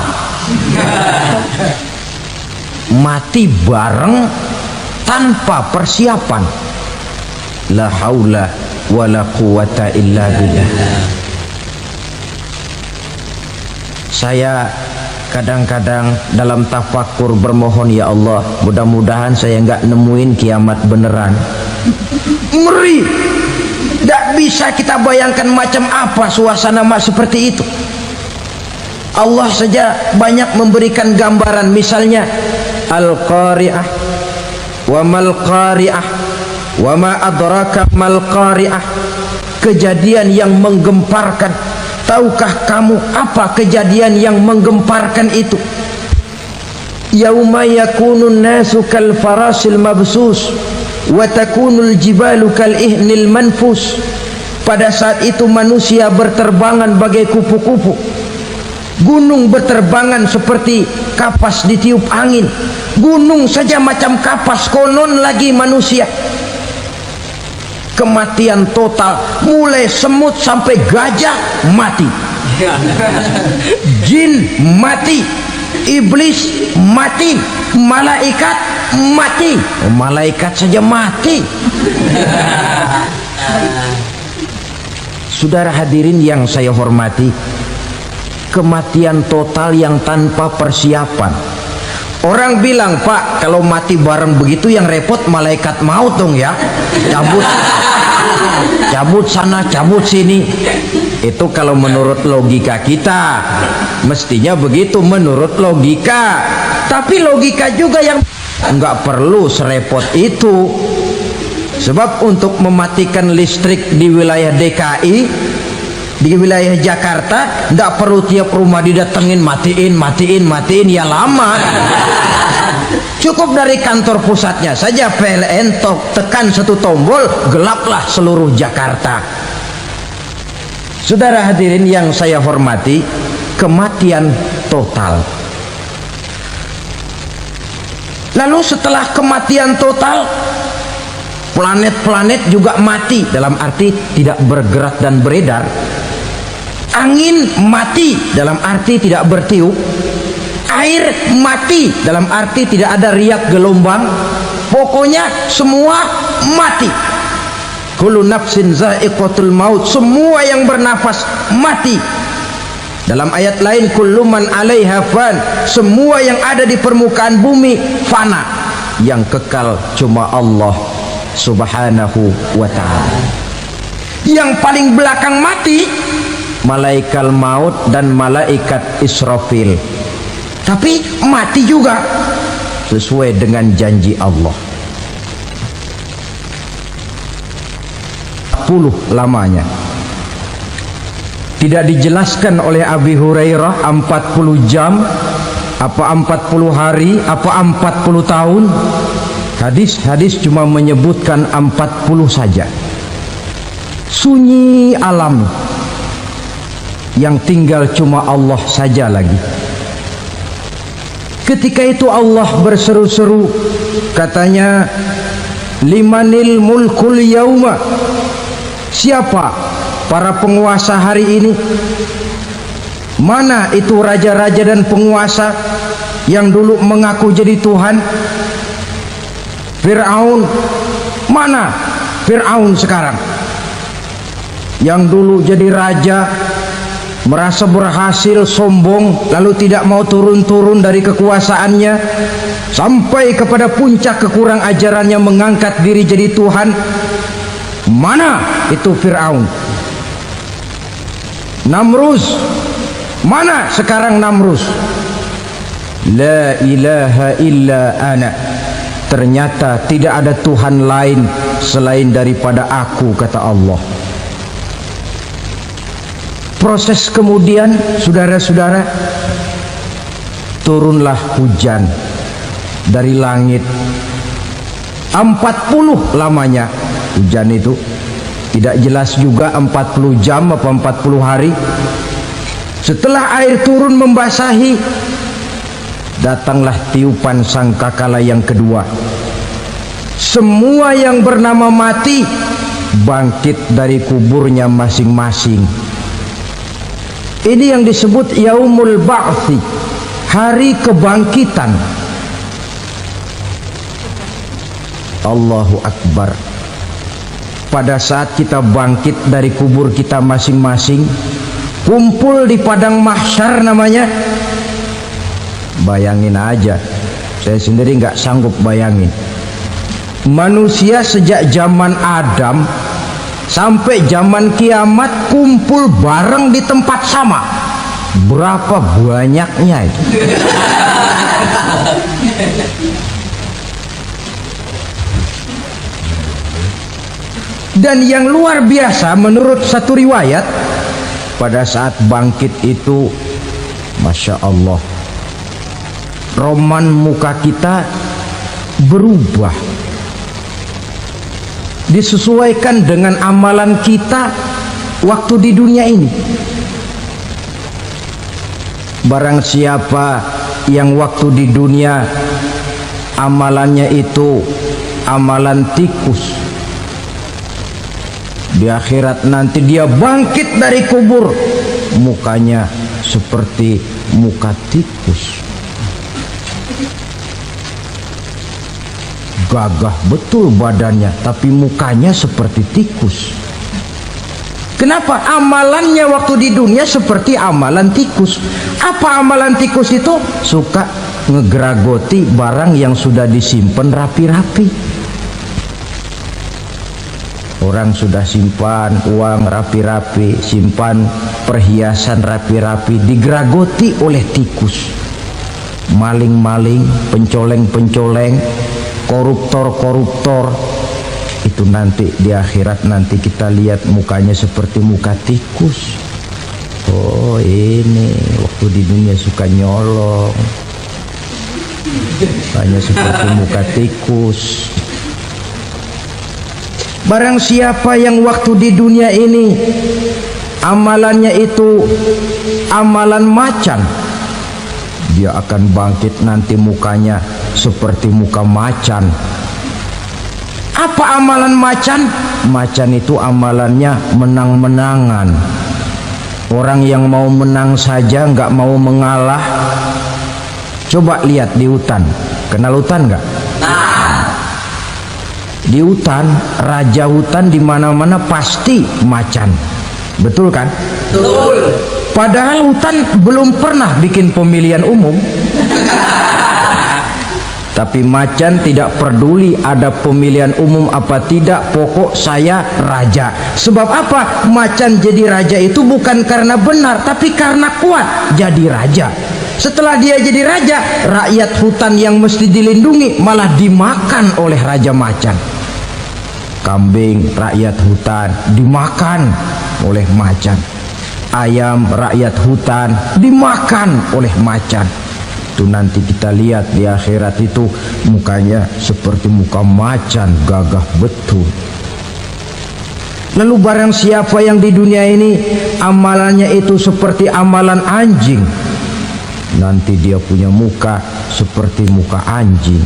Speaker 4: Mati bareng tanpa persiapan. La haula wala quwata illa billah. Saya kadang-kadang dalam tafakur bermohon, ya Allah, mudah-mudahan saya nggak nemuin kiamat beneran. Ngeri, nggak bisa kita bayangkan macam apa suasana seperti itu. Allah saja banyak memberikan gambaran, misalnya Al-Qari'ah, wa mal qari'ah, wa ma adraka mal qari'ah. Kejadian yang menggemparkan. Tahukah kamu apa kejadian yang menggemparkan itu? Yauma yakunun nasu kal farasil mabsus wa takunul jibalu kal ihnil manfus. Pada saat itu manusia berterbangan bagai kupu-kupu, gunung berterbangan seperti kapas ditiup angin. Gunung saja macam kapas, konon lagi manusia. Kematian total, mulai semut sampai gajah mati, jin mati, iblis mati, malaikat mati. Malaikat saja mati. Saudara hadirin yang saya hormati, kematian total yang tanpa persiapan. Orang bilang, Pak, kalau mati bareng begitu yang repot malaikat maut dong ya. Cabut sana, cabut sini. Itu kalau menurut logika kita, mestinya begitu menurut logika. Tapi logika juga yang nggak perlu serepot itu. Sebab untuk mematikan listrik di wilayah DKI, di wilayah Jakarta, nggak perlu tiap rumah didatengin, matiin, ya lama. Cukup dari kantor pusatnya saja PLN, tekan satu tombol, gelaplah seluruh Jakarta. Saudara hadirin yang saya hormati, kematian total. Lalu setelah kematian total, planet-planet juga mati, dalam arti tidak bergerak dan beredar. Angin mati, dalam arti tidak bertiup. Air mati, dalam arti tidak ada riak gelombang. Pokoknya semua mati. Kullu nafsin za'iqatul maut, semua yang bernafas mati. Dalam ayat lain, kullu man 'alaiha fan, semua yang ada di permukaan bumi fana. Yang kekal cuma Allah Subhanahu wa ta'ala. Yang paling belakang mati malaikat maut dan malaikat Israfil. Tapi mati juga sesuai dengan janji Allah. 40 lamanya. Tidak dijelaskan oleh Abi Hurairah 40 jam, apa 40 hari, apa 40 tahun. Hadis-hadis cuma menyebutkan 40 saja. Sunyi alam, yang tinggal cuma Allah saja lagi. Ketika itu Allah berseru-seru, katanya, limanil mulkul yauma, siapa para penguasa hari ini? Mana itu raja-raja dan penguasa yang dulu mengaku jadi Tuhan? Fir'aun, mana Fir'aun sekarang? Yang dulu jadi raja, merasa berhasil, sombong, lalu tidak mau turun-turun dari kekuasaannya sampai kepada puncak kekurang ajarannya, mengangkat diri jadi Tuhan. Mana itu Fir'aun? Namrus, mana sekarang Namrus? La ilaha illa ana, ternyata tidak ada Tuhan lain selain daripada aku, kata Allah. Proses kemudian, saudara-saudara, turunlah hujan dari langit. 40 lamanya hujan itu, tidak jelas juga 40 jam apa 40 hari. Setelah air turun membasahi, datanglah tiupan sangkakala yang kedua. Semua yang bernama mati bangkit dari kuburnya masing-masing. Ini yang disebut Yaumul Ba'thi, hari kebangkitan. Allahu Akbar. Pada saat kita bangkit dari kubur kita masing-masing, kumpul di padang mahsyar namanya. Bayangin aja, saya sendiri nggak sanggup bayangin. Manusia sejak zaman Adam sampai zaman kiamat kumpul bareng di tempat sama. Berapa banyaknya itu? Dan yang luar biasa, menurut satu riwayat, pada saat bangkit itu, Masya Allah, roman muka kita berubah, disesuaikan dengan amalan kita waktu di dunia ini. Barang siapa yang waktu di dunia amalannya itu amalan tikus, di akhirat nanti dia bangkit dari kubur, mukanya seperti muka tikus. Gagah betul badannya, tapi mukanya seperti tikus. Kenapa? Amalannya waktu di dunia seperti amalan tikus. Apa amalan tikus itu? Suka ngegeragoti barang yang sudah disimpan rapi-rapi. Orang sudah simpan uang rapi-rapi, simpan perhiasan rapi-rapi, digeragoti oleh tikus. Maling-maling, pencoleng-pencoleng, koruptor-koruptor, itu nanti di akhirat nanti kita lihat mukanya seperti muka tikus. Oh, ini waktu di dunia suka nyolong, mukanya seperti muka tikus. Barang siapa yang waktu di dunia ini amalannya itu amalan macan, dia akan bangkit nanti mukanya seperti muka macan. Apa amalan macan? Macan itu amalannya menang-menangan. Orang yang mau menang saja, nggak mau mengalah. Coba lihat di hutan. Kenal hutan nggak? Di hutan, raja hutan di mana-mana pasti macan. Betul kan?
Speaker 2: Betul.
Speaker 4: Padahal hutan belum pernah bikin pemilihan umum. Tapi macan tidak peduli ada pemilihan umum apa tidak, pokok saya raja. Sebab apa? Macan jadi raja itu bukan karena benar, tapi karena kuat jadi raja. Setelah dia jadi raja, rakyat hutan yang mesti dilindungi malah dimakan oleh raja macan. Kambing rakyat hutan dimakan oleh macan. Ayam rakyat hutan dimakan oleh macan. Itu nanti kita lihat di akhirat itu mukanya seperti muka macan, gagah betul. Lalu barang siapa yang di dunia ini amalannya itu seperti amalan anjing, nanti dia punya muka seperti muka anjing.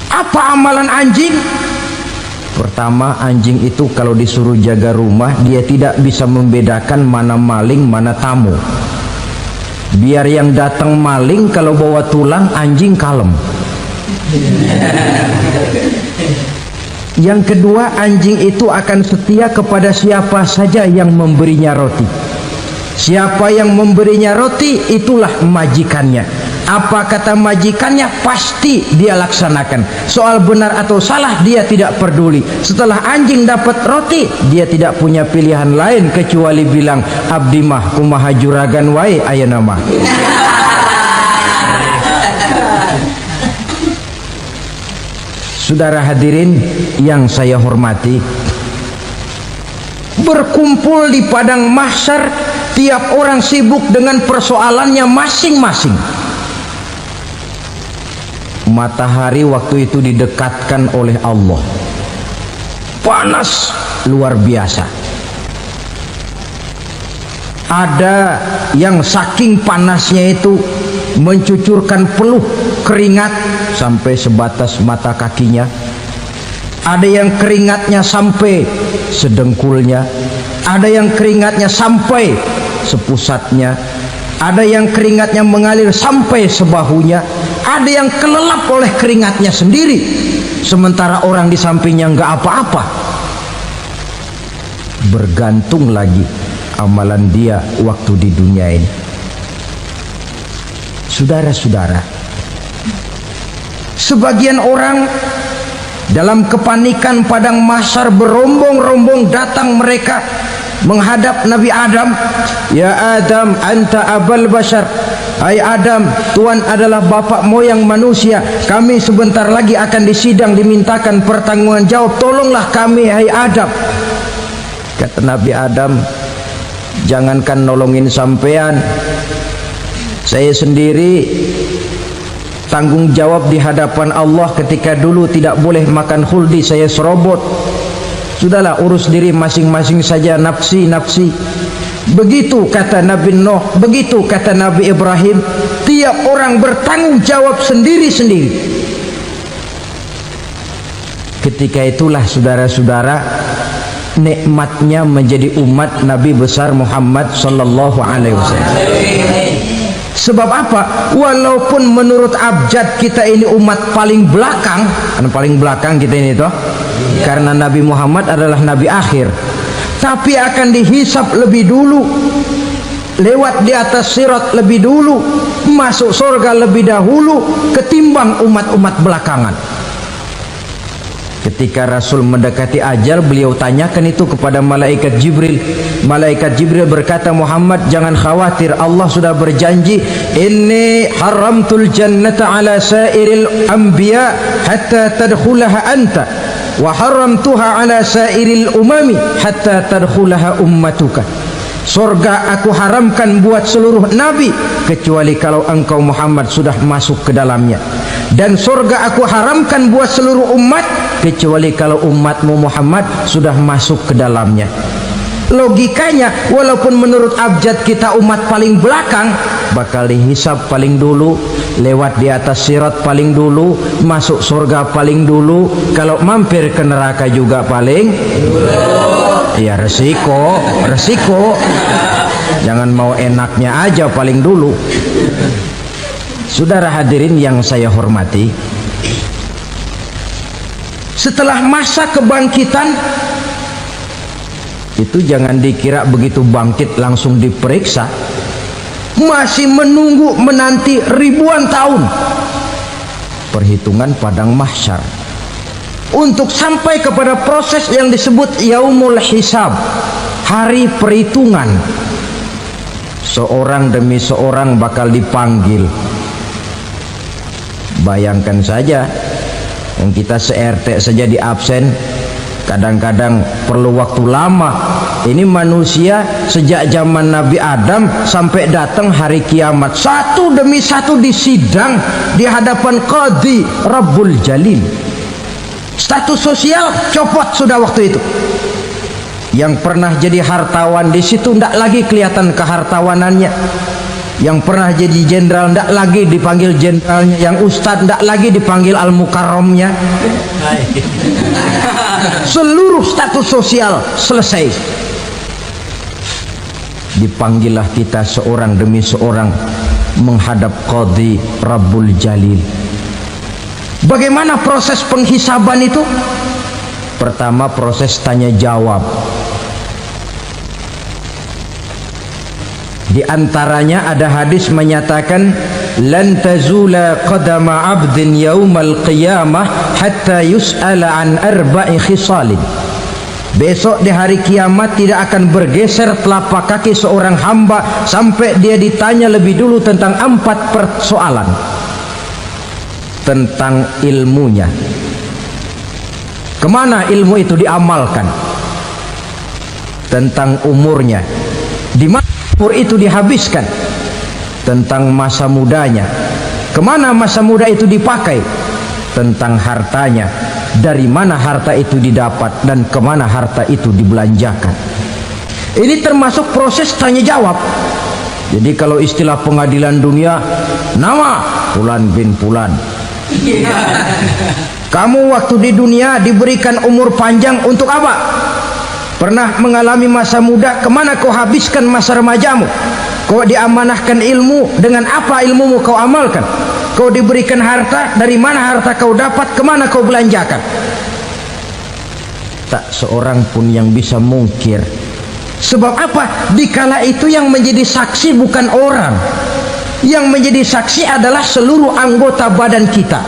Speaker 4: Apa amalan anjing? Pertama, anjing itu kalau disuruh jaga rumah, dia tidak bisa membedakan mana maling, mana tamu. Biar yang datang maling, kalau bawa tulang, anjing kalem. Yang kedua, anjing itu akan setia kepada siapa saja yang memberinya roti. Siapa yang memberinya roti, itulah majikannya. Apa kata majikannya, pasti dia laksanakan. Soal benar atau salah, dia tidak peduli. Setelah anjing dapat roti, dia tidak punya pilihan lain kecuali bilang, abdi mah kumaha juragan wae ayeuna mah. Saudara hadirin yang saya hormati, berkumpul di padang mahsyar, tiap orang sibuk dengan persoalannya masing-masing. Matahari waktu itu didekatkan oleh Allah, panas luar biasa. Ada yang saking panasnya itu mencucurkan peluh keringat sampai sebatas mata kakinya. Ada yang keringatnya sampai sedengkulnya, ada yang keringatnya sampai sepusatnya, ada yang keringatnya mengalir sampai sebahunya, ada yang kelelap oleh keringatnya sendiri, sementara orang di sampingnya nggak apa-apa. Bergantung lagi amalan dia waktu di dunia ini. Saudara-saudara, sebagian orang dalam kepanikan padang mahsyar berombong-rombong datang mereka menghadap Nabi Adam. Ya Adam, anta abal bashar. Hai Adam, Tuhan adalah bapak moyang manusia. Kami sebentar lagi akan disidang, dimintakan pertanggungan jawab. Tolonglah kami, hai Adam. Kata Nabi Adam, jangankan nolongin sampean, saya sendiri tanggung jawab di hadapan Allah ketika dulu tidak boleh makan khuldi, saya serobot. Sudahlah, urus diri masing-masing saja, nafsi. Begitu kata Nabi Nuh, begitu kata Nabi Ibrahim. Tiap orang bertanggung jawab sendiri-sendiri. Ketika itulah saudara-saudara, nikmatnya menjadi umat Nabi besar Muhammad sallallahu alaihi wasallam. Sebab apa? Walaupun menurut abjad kita ini umat paling belakang, kan paling belakang kita ini toh, karena Nabi Muhammad adalah Nabi akhir, tapi akan dihisap lebih dulu, lewat di atas sirat lebih dulu, masuk surga lebih dahulu ketimbang umat-umat belakangan. Ketika Rasul mendekati ajal, beliau tanyakan itu kepada malaikat Jibril. Malaikat Jibril berkata, Muhammad jangan khawatir, Allah sudah berjanji, inni haramtul jannata ala sairil anbiya hatta tadkhulaha anta wa haramtuha ala sairil umami hatta tadkhulaha ummatuka. Surga aku haramkan buat seluruh nabi kecuali kalau engkau Muhammad sudah masuk ke dalamnya, dan surga aku haramkan buat seluruh umat kecuali kalau umatmu Muhammad sudah masuk ke dalamnya. Logikanya, walaupun menurut abjad kita umat paling belakang, bakal dihisab paling dulu, lewat di atas sirat paling dulu, masuk surga paling dulu, kalau mampir ke neraka juga paling ya resiko. Jangan mau enaknya aja paling dulu. Saudara hadirin yang saya hormati, setelah masa kebangkitan itu jangan dikira begitu bangkit langsung diperiksa, masih menunggu menanti ribuan tahun perhitungan padang mahsyar untuk sampai kepada proses yang disebut yaumul hisab, hari perhitungan. Seorang demi seorang bakal dipanggil. Bayangkan saja, yang kita se-RT saja di absen, kadang-kadang perlu waktu lama. Ini manusia sejak zaman Nabi Adam sampai datang hari kiamat, satu demi satu disidang di hadapan Qadhi Rabbul Jalil. Status sosial copot sudah waktu itu. Yang pernah jadi hartawan di situ tidak lagi kelihatan kehartawanannya. Yang pernah jadi jenderal tidak lagi dipanggil jenderalnya. Yang ustadz tidak lagi dipanggil al-mukarramnya. Seluruh status sosial selesai. Dipanggillah kita seorang demi seorang menghadap Qadhi Rabbul Jalil. Bagaimana proses penghisaban itu? Pertama, proses tanya jawab. Di antaranya ada hadis menyatakan lan tazula qadama 'abdin yaumal qiyamah hatta yus'ala an arba'i khisalin. Besok di hari kiamat tidak akan bergeser telapak kaki seorang hamba sampai dia ditanya lebih dulu tentang 4 persoalan. Tentang ilmunya. Kemana ilmu itu diamalkan? Tentang umurnya. Di mana umur itu dihabiskan? Tentang masa mudanya. Kemana masa muda itu dipakai? Tentang hartanya. Dari mana harta itu didapat dan kemana harta itu dibelanjakan. Ini termasuk proses tanya jawab. Jadi kalau istilah pengadilan dunia, nama Fulan bin Fulan. Kamu waktu di dunia diberikan umur panjang untuk apa? Pernah mengalami masa muda, kemana kau habiskan masa remajamu? Kau diamanahkan ilmu, dengan apa ilmumu kau amalkan? Kau diberikan harta, dari mana harta kau dapat, kemana kau belanjakan? Tak seorang pun yang bisa mungkir. Sebab apa? Dikala itu yang menjadi saksi bukan orang. Yang menjadi saksi adalah seluruh anggota badan kita.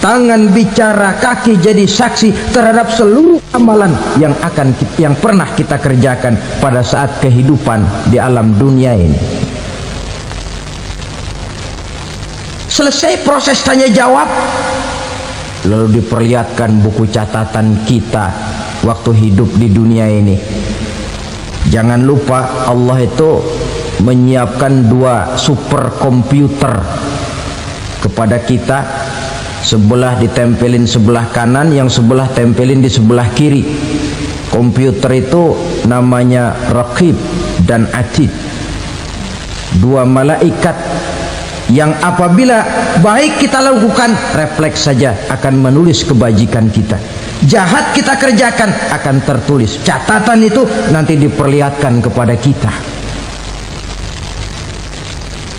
Speaker 4: Tangan bicara, kaki jadi saksi terhadap seluruh amalan yang pernah kita kerjakan pada saat kehidupan di alam dunia ini. Selesai proses tanya jawab, lalu diperlihatkan buku catatan kita waktu hidup di dunia ini. Jangan lupa Allah itu menyiapkan 2 superkomputer kepada kita. Sebelah ditempelin sebelah kanan, yang sebelah tempelin di sebelah kiri. Komputer itu namanya Raqib dan Atid. 2 malaikat yang apabila baik kita lakukan, refleks saja akan menulis kebajikan kita. Jahat kita kerjakan, akan tertulis. Catatan itu nanti diperlihatkan kepada kita.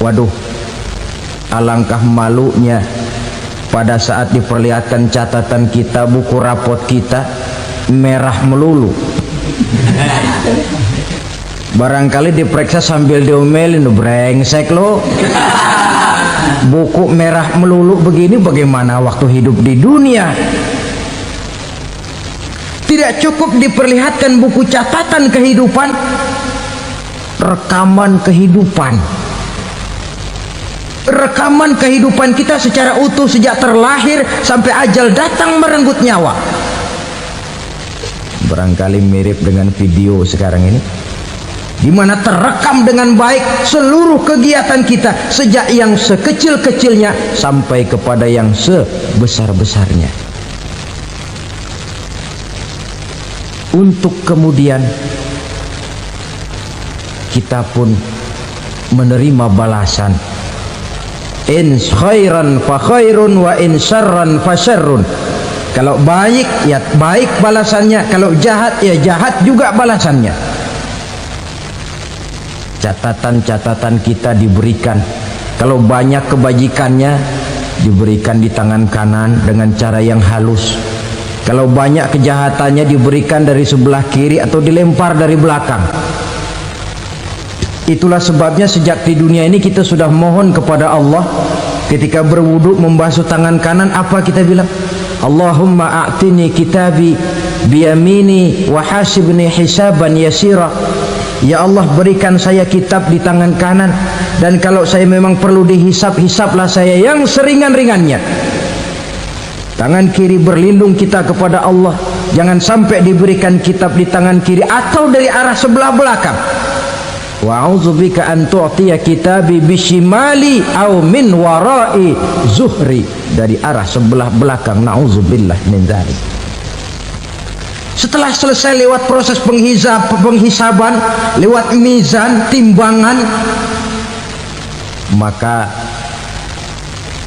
Speaker 4: Waduh, alangkah malunya pada saat diperlihatkan catatan kita, buku rapot kita merah melulu. Barangkali diperiksa sambil diomelin, brengsek lo. Buku merah melulu begini, bagaimana waktu hidup di dunia? Tidak cukup diperlihatkan buku catatan kehidupan, rekaman kehidupan. Rekaman kehidupan kita secara utuh sejak terlahir sampai ajal datang merenggut nyawa. Barangkali mirip dengan video sekarang ini, di mana terekam dengan baik seluruh kegiatan kita sejak yang sekecil-kecilnya sampai kepada yang sebesar-besarnya. Untuk kemudian kita pun menerima balasan. In khairan fa khairun wa in syarran fa syarrun. Kalau baik ya baik balasannya, kalau jahat ya jahat juga balasannya. Catatan-catatan kita diberikan. Kalau banyak kebajikannya diberikan di tangan kanan dengan cara yang halus. Kalau banyak kejahatannya diberikan dari sebelah kiri atau dilempar dari belakang. Itulah sebabnya sejak di dunia ini kita sudah mohon kepada Allah. Ketika berwudu membasuh tangan kanan, apa kita bilang? Allahumma a'tini kitabi biyamini wa hasibni hisaban yasira. Ya Allah, berikan saya kitab di tangan kanan, dan kalau saya memang perlu dihisap, hisaplah saya yang seringan-ringannya. Tangan kiri berlindung kita kepada Allah. Jangan sampai diberikan kitab di tangan kiri atau dari arah sebelah belakang. Wa a'udzubika an tu'tiya kitabi bishimali aw min wara'i zuhri, dari arah sebelah belakang. Na'udzubillah min dzalik. Setelah selesai lewat proses penghisaban, lewat mizan, timbangan, maka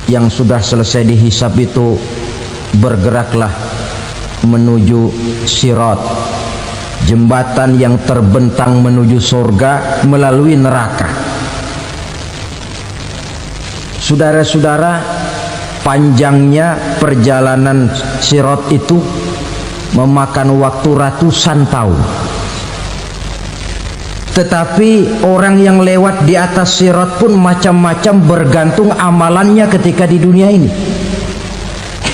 Speaker 4: yang sudah selesai dihisab itu bergeraklah menuju sirat, jembatan yang terbentang menuju surga melalui neraka. Saudara-saudara, panjangnya perjalanan sirat itu memakan waktu ratusan tahun. Tetapi orang yang lewat di atas sirat pun macam-macam, bergantung amalannya ketika di dunia ini.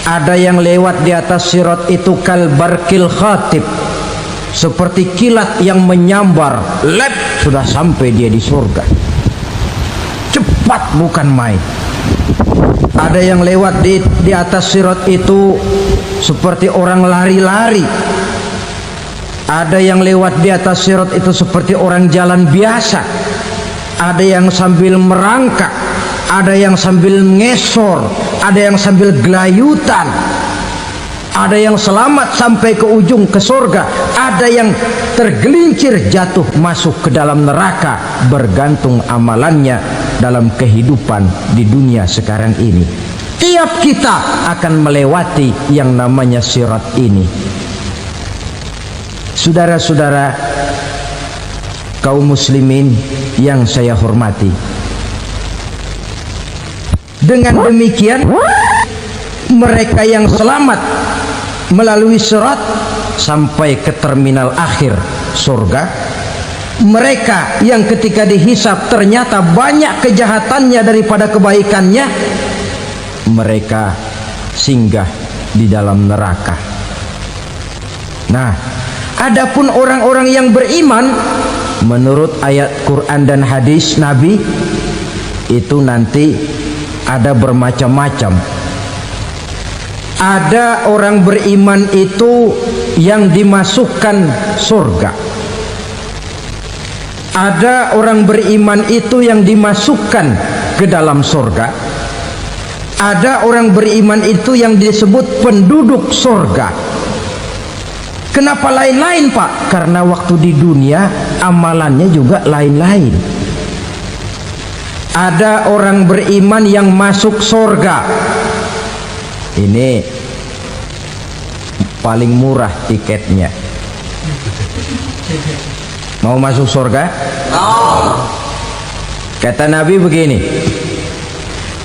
Speaker 4: Ada yang lewat di atas sirat itu kal barkil khatib, seperti kilat yang menyambar, lep, sudah sampai dia di surga. Cepat bukan main. Ada yang lewat di atas sirat itu seperti orang lari-lari. Ada yang lewat di atas sirat itu seperti orang jalan biasa. Ada yang sambil merangkak, ada yang sambil ngesor, ada yang sambil gelayutan. Ada yang selamat sampai ke ujung ke surga, ada yang tergelincir jatuh masuk ke dalam neraka, bergantung amalannya dalam kehidupan di dunia sekarang ini. Tiap kita akan melewati yang namanya sirat ini. Saudara-saudara kaum muslimin yang saya hormati, dengan demikian mereka yang selamat melalui sirat sampai ke terminal akhir surga, mereka yang ketika dihisab ternyata banyak kejahatannya daripada kebaikannya, mereka singgah di dalam neraka. Nah, adapun orang-orang yang beriman menurut ayat Quran dan hadis Nabi itu nanti ada bermacam-macam. Ada orang beriman itu yang dimasukkan surga. Ada orang beriman itu yang dimasukkan ke dalam surga. Ada orang beriman itu yang disebut penduduk surga. Kenapa lain-lain, Pak? Karena waktu di dunia amalannya juga lain-lain. Ada orang beriman yang masuk surga. Ini paling murah tiketnya. Mau masuk surga? Kata Nabi begini,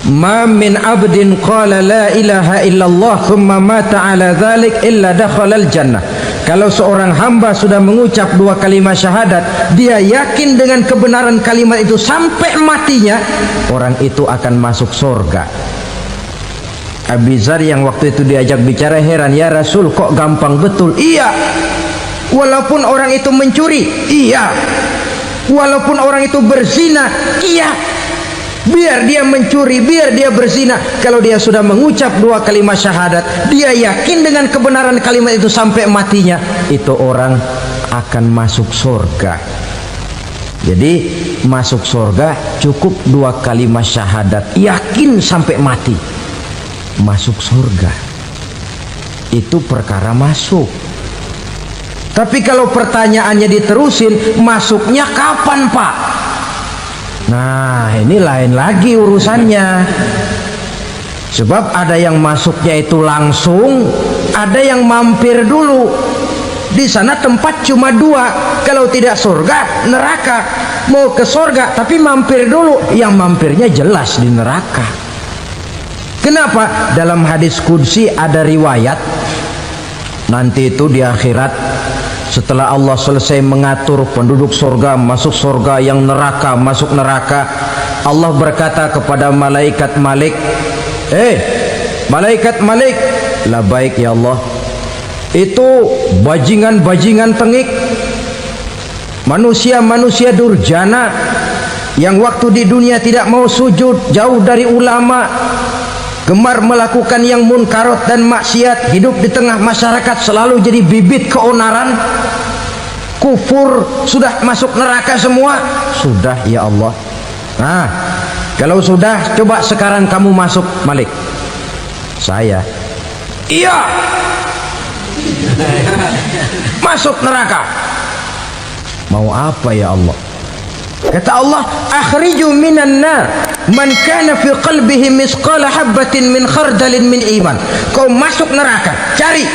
Speaker 4: ma min abdin qala la ilaha illallah thumma mata ala dhalik illa dakhalal jannah. Kalau seorang hamba sudah mengucap dua kalimat syahadat, dia yakin dengan kebenaran kalimat itu sampai matinya, orang itu akan masuk surga. Abi Dzar yang waktu itu diajak bicara heran, ya Rasul kok gampang betul? Iya, walaupun orang itu mencuri, iya, walaupun orang itu berzina, iya, biar dia mencuri, biar dia berzina, kalau dia sudah mengucap dua kalimat syahadat, dia yakin dengan kebenaran kalimat itu sampai matinya, itu orang akan masuk surga. Jadi masuk surga cukup dua kalimat syahadat, yakin sampai mati, masuk surga. Itu perkara masuk. Tapi kalau pertanyaannya diterusin, masuknya kapan, Pak? Nah, ini lain lagi urusannya. Sebab ada yang masuknya itu langsung, ada yang mampir dulu. Di sana tempat cuma dua, kalau tidak surga, neraka. Mau ke surga tapi mampir dulu, yang mampirnya jelas di neraka. Kenapa? Dalam hadis qudsi ada riwayat, nanti itu di akhirat setelah Allah selesai mengatur penduduk surga masuk surga, yang neraka masuk neraka, Allah berkata kepada malaikat Malik, malaikat Malik, labaik ya Allah, itu bajingan-bajingan tengik, manusia-manusia durjana yang waktu di dunia tidak mau sujud, jauh dari ulama, gemar melakukan yang munkarat dan maksiat, hidup di tengah masyarakat selalu jadi bibit keonaran, kufur, sudah masuk neraka semua. Sudah ya Allah. Nah, kalau sudah, coba sekarang kamu masuk, Malik. Saya, iya, masuk neraka. Mau apa ya Allah? Kata Allah, akhriju minan nar man kana fi qalbihi misqala habatin min khardalin min iman. Kau masuk neraka, cari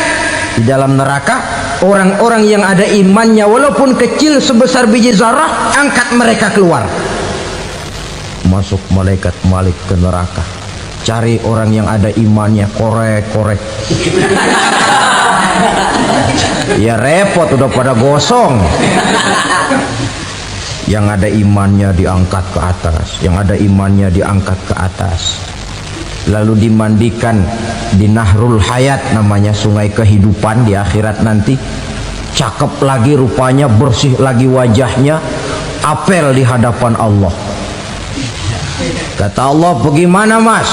Speaker 4: di dalam neraka orang-orang yang ada imannya walaupun kecil sebesar biji zarah, angkat mereka keluar. Masuk malaikat Malik ke neraka, cari orang yang ada imannya, korek-korek. Ya repot, udah pada gosong. Yang ada imannya diangkat ke atas, yang ada imannya diangkat ke atas. Lalu dimandikan di Nahrul Hayat, namanya sungai kehidupan di akhirat nanti. Cakep lagi rupanya, bersih lagi wajahnya, apel di hadapan Allah. Kata Allah, bagaimana mas?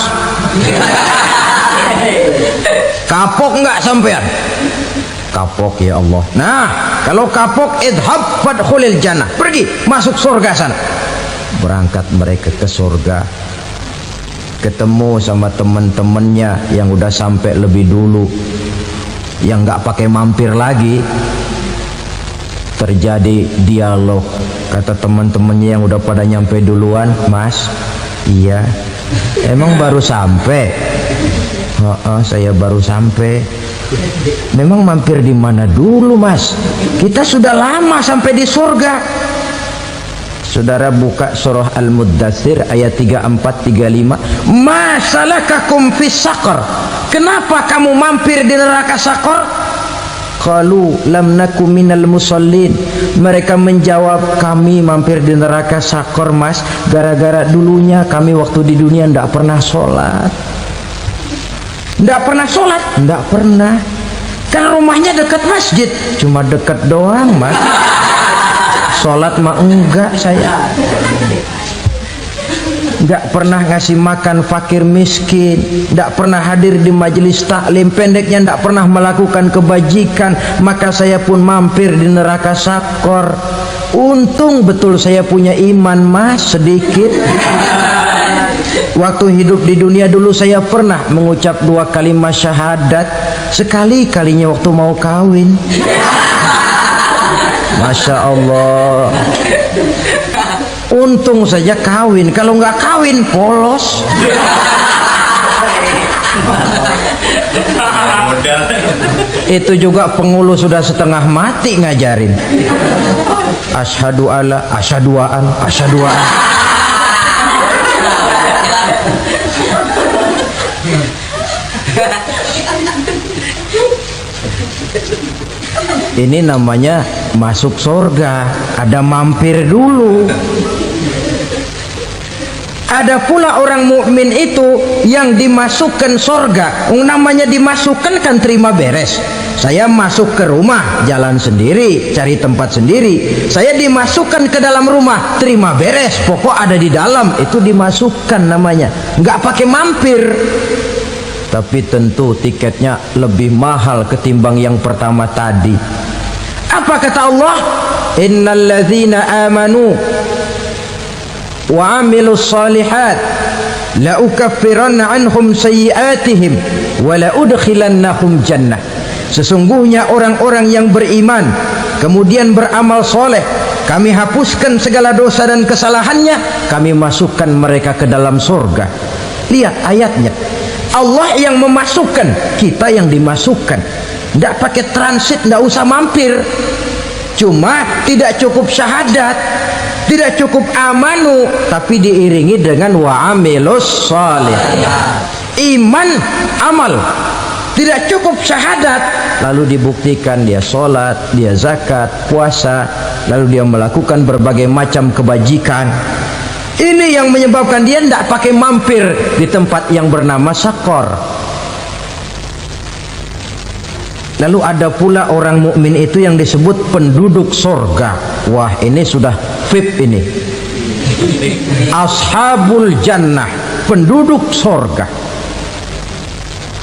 Speaker 4: Kapok nggak sampean? Kapok ya Allah. Nah, kalau kapok, idhab fadkhulil jannah, pergi masuk surga sana. Berangkat mereka ke surga, ketemu sama teman-temannya yang udah sampai lebih dulu, yang nggak pakai mampir lagi. Terjadi dialog. Kata teman-temannya yang udah pada nyampe duluan, mas, iya, emang baru sampai? Saya baru sampai. Memang mampir di mana dulu mas? Kita sudah lama sampai di surga. Saudara buka surah Al-Muddatsir ayat 34-35. Masalakakum fis saqar? Kenapa kamu mampir di neraka Saqar? Qalu lam naku minal musallin. Mereka menjawab, kami mampir di neraka Saqar mas, gara-gara dulunya kami waktu di dunia ndak pernah sholat. Nggak pernah sholat? Nggak pernah. Kan rumahnya dekat masjid. Cuma dekat doang mas. Sholat mah enggak saya. Nggak pernah ngasih makan fakir miskin. Nggak pernah hadir di majelis taklim. Pendeknya nggak pernah melakukan kebajikan. Maka saya pun mampir di neraka Saqar. Untung betul saya punya iman mas, sedikit. Waktu hidup di dunia dulu saya pernah mengucap 2 kalimat syahadat. Sekali-kalinya waktu mau kawin. Masya Allah. Untung saja kawin. Kalau nggak kawin polos. Itu juga penghulu sudah setengah mati ngajarin. Asyhadu alla, asyaduaan, asyaduaan. Ini namanya masuk surga, ada mampir dulu. Ada pula orang mukmin itu yang dimasukkan surga. Namanya dimasukkan kan terima beres. Saya masuk ke rumah, jalan sendiri, cari tempat sendiri. Saya dimasukkan ke dalam rumah, terima beres, pokok ada di dalam, itu dimasukkan namanya. Nggak pakai mampir. Tapi tentu tiketnya lebih mahal ketimbang yang pertama tadi. Apa kata Allah? Innal ladzina amanu wa amilus salihat la ukaffiranna anhum sayyi'atihim wa la udkhilannahum jannah. Sesungguhnya orang-orang yang beriman kemudian beramal soleh, kami hapuskan segala dosa dan kesalahannya, kami masukkan mereka ke dalam surga. Lihat ayatnya, Allah yang memasukkan, kita yang dimasukkan. Tidak pakai transit, tidak usah mampir. Cuma tidak cukup syahadat, tidak cukup amanu, tapi diiringi dengan wa'amilus salih. Iman, amal. Tidak cukup syahadat, lalu dibuktikan dia sholat, dia zakat, puasa, lalu dia melakukan berbagai macam kebajikan. Ini yang menyebabkan dia tidak pakai mampir di tempat yang bernama Saqar. Lalu ada pula orang mukmin itu yang disebut penduduk surga. Wah, ini sudah VIP ini. Ashabul jannah, penduduk surga.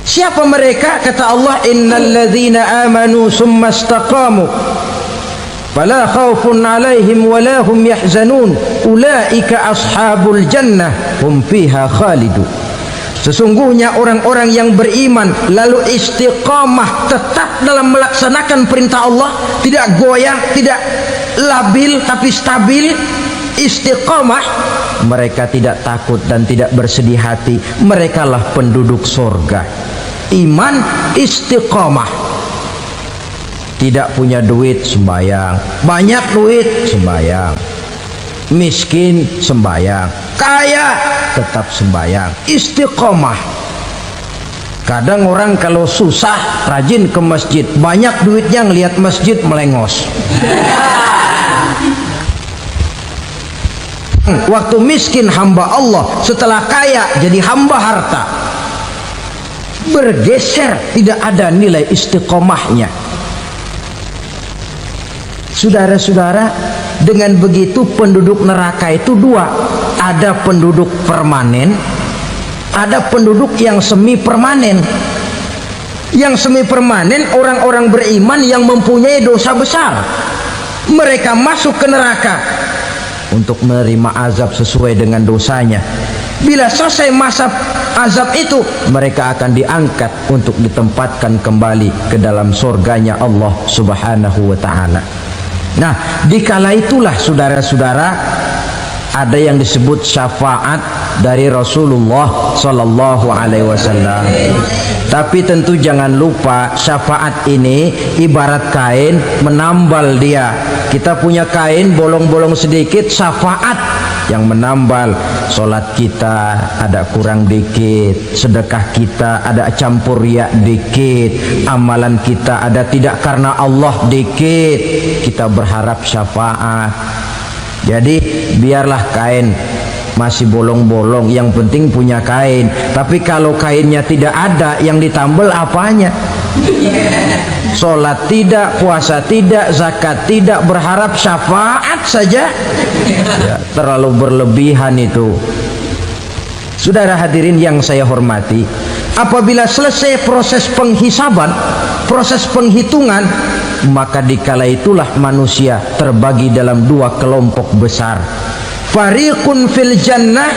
Speaker 4: Siapa mereka? Kata Allah, innal ladzina amanu summa istaqamu fala khaufun alaihim wala hum yahzanun ulaika ashabul jannah hum fiha khalidun. Sesungguhnya orang-orang yang beriman lalu istiqamah, tetap dalam melaksanakan perintah Allah, tidak goyang, tidak labil tapi stabil, istiqamah, mereka tidak takut dan tidak bersedih hati. Merekalah penduduk surga. Iman, istiqamah. Tidak punya duit, sembayang. Banyak duit, sembayang. Miskin, sembayang. Kaya, tetap sembayang. Istiqamah. Kadang orang kalau susah rajin ke masjid, banyak duitnya ngelihat masjid melengos. waktu miskin hamba Allah, setelah kaya jadi hamba harta. Bergeser, tidak ada nilai istiqomahnya. Saudara-saudara, dengan begitu penduduk neraka itu dua. Ada penduduk permanen, ada penduduk yang semi permanen. Yang semi permanen orang-orang beriman yang mempunyai dosa besar. Mereka masuk ke neraka untuk menerima azab sesuai dengan dosanya. Bila selesai masa azab itu, mereka akan diangkat untuk ditempatkan kembali ke dalam surganya Allah Subhanahu wa ta'ala. Nah, dikala itulah saudara-saudara, ada yang disebut syafaat dari Rasulullah Sallallahu Alaihi Wasallam. Tapi tentu jangan lupa, syafaat ini ibarat kain menambal dia. Kita punya kain bolong-bolong sedikit, syafaat yang menambal. Solat kita ada kurang dikit, sedekah kita ada campur riak dikit, amalan kita ada tidak karena Allah dikit, kita berharap syafaat. Jadi biarlah kain masih bolong-bolong, yang penting punya kain. Tapi kalau kainnya tidak ada, yang ditambal apanya? Sholat tidak, puasa tidak, zakat tidak, berharap syafaat saja, ya, terlalu berlebihan itu. Saudara hadirin yang saya hormati, apabila selesai proses penghisaban, proses penghitungan, maka dikala itulah manusia terbagi dalam dua kelompok besar. Fariqun fil jannah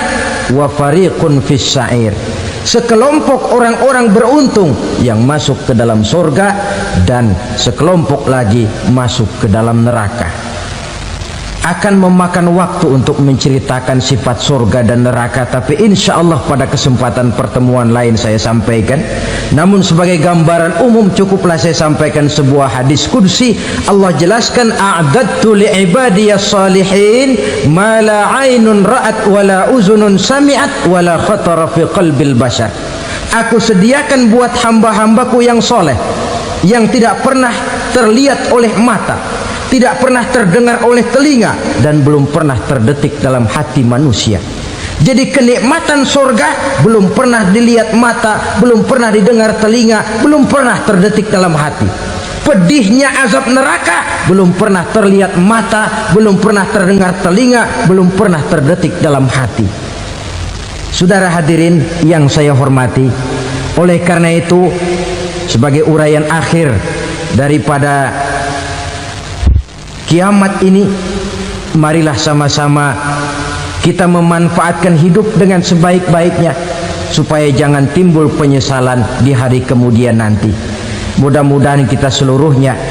Speaker 4: wa fariqun fis sa'ir. Sekelompok orang-orang beruntung yang masuk ke dalam surga, dan sekelompok lagi masuk ke dalam neraka. Akan memakan waktu untuk menceritakan sifat surga dan neraka, tapi insya Allah pada kesempatan pertemuan lain saya sampaikan. Namun sebagai gambaran umum cukuplah saya sampaikan sebuah hadis qudsi. Allah jelaskan, a'dadtu li'ibadiyas salihin ma la aynun ra'at wa la uzunun sami'at wa la khatara fi qalbil bashar. Aku sediakan buat hamba-hambaku yang soleh, yang tidak pernah terlihat oleh mata, tidak pernah terdengar oleh telinga, dan belum pernah terdetik dalam hati manusia. Jadi kenikmatan surga belum pernah dilihat mata, belum pernah didengar telinga, belum pernah terdetik dalam hati. Pedihnya azab neraka belum pernah terlihat mata, belum pernah terdengar telinga, belum pernah terdetik dalam hati. Saudara hadirin yang saya hormati, oleh karena itu sebagai uraian akhir daripada kiamat ini, marilah sama-sama kita memanfaatkan hidup dengan sebaik-baiknya supaya jangan timbul penyesalan di hari kemudian nanti. Mudah-mudahan kita seluruhnya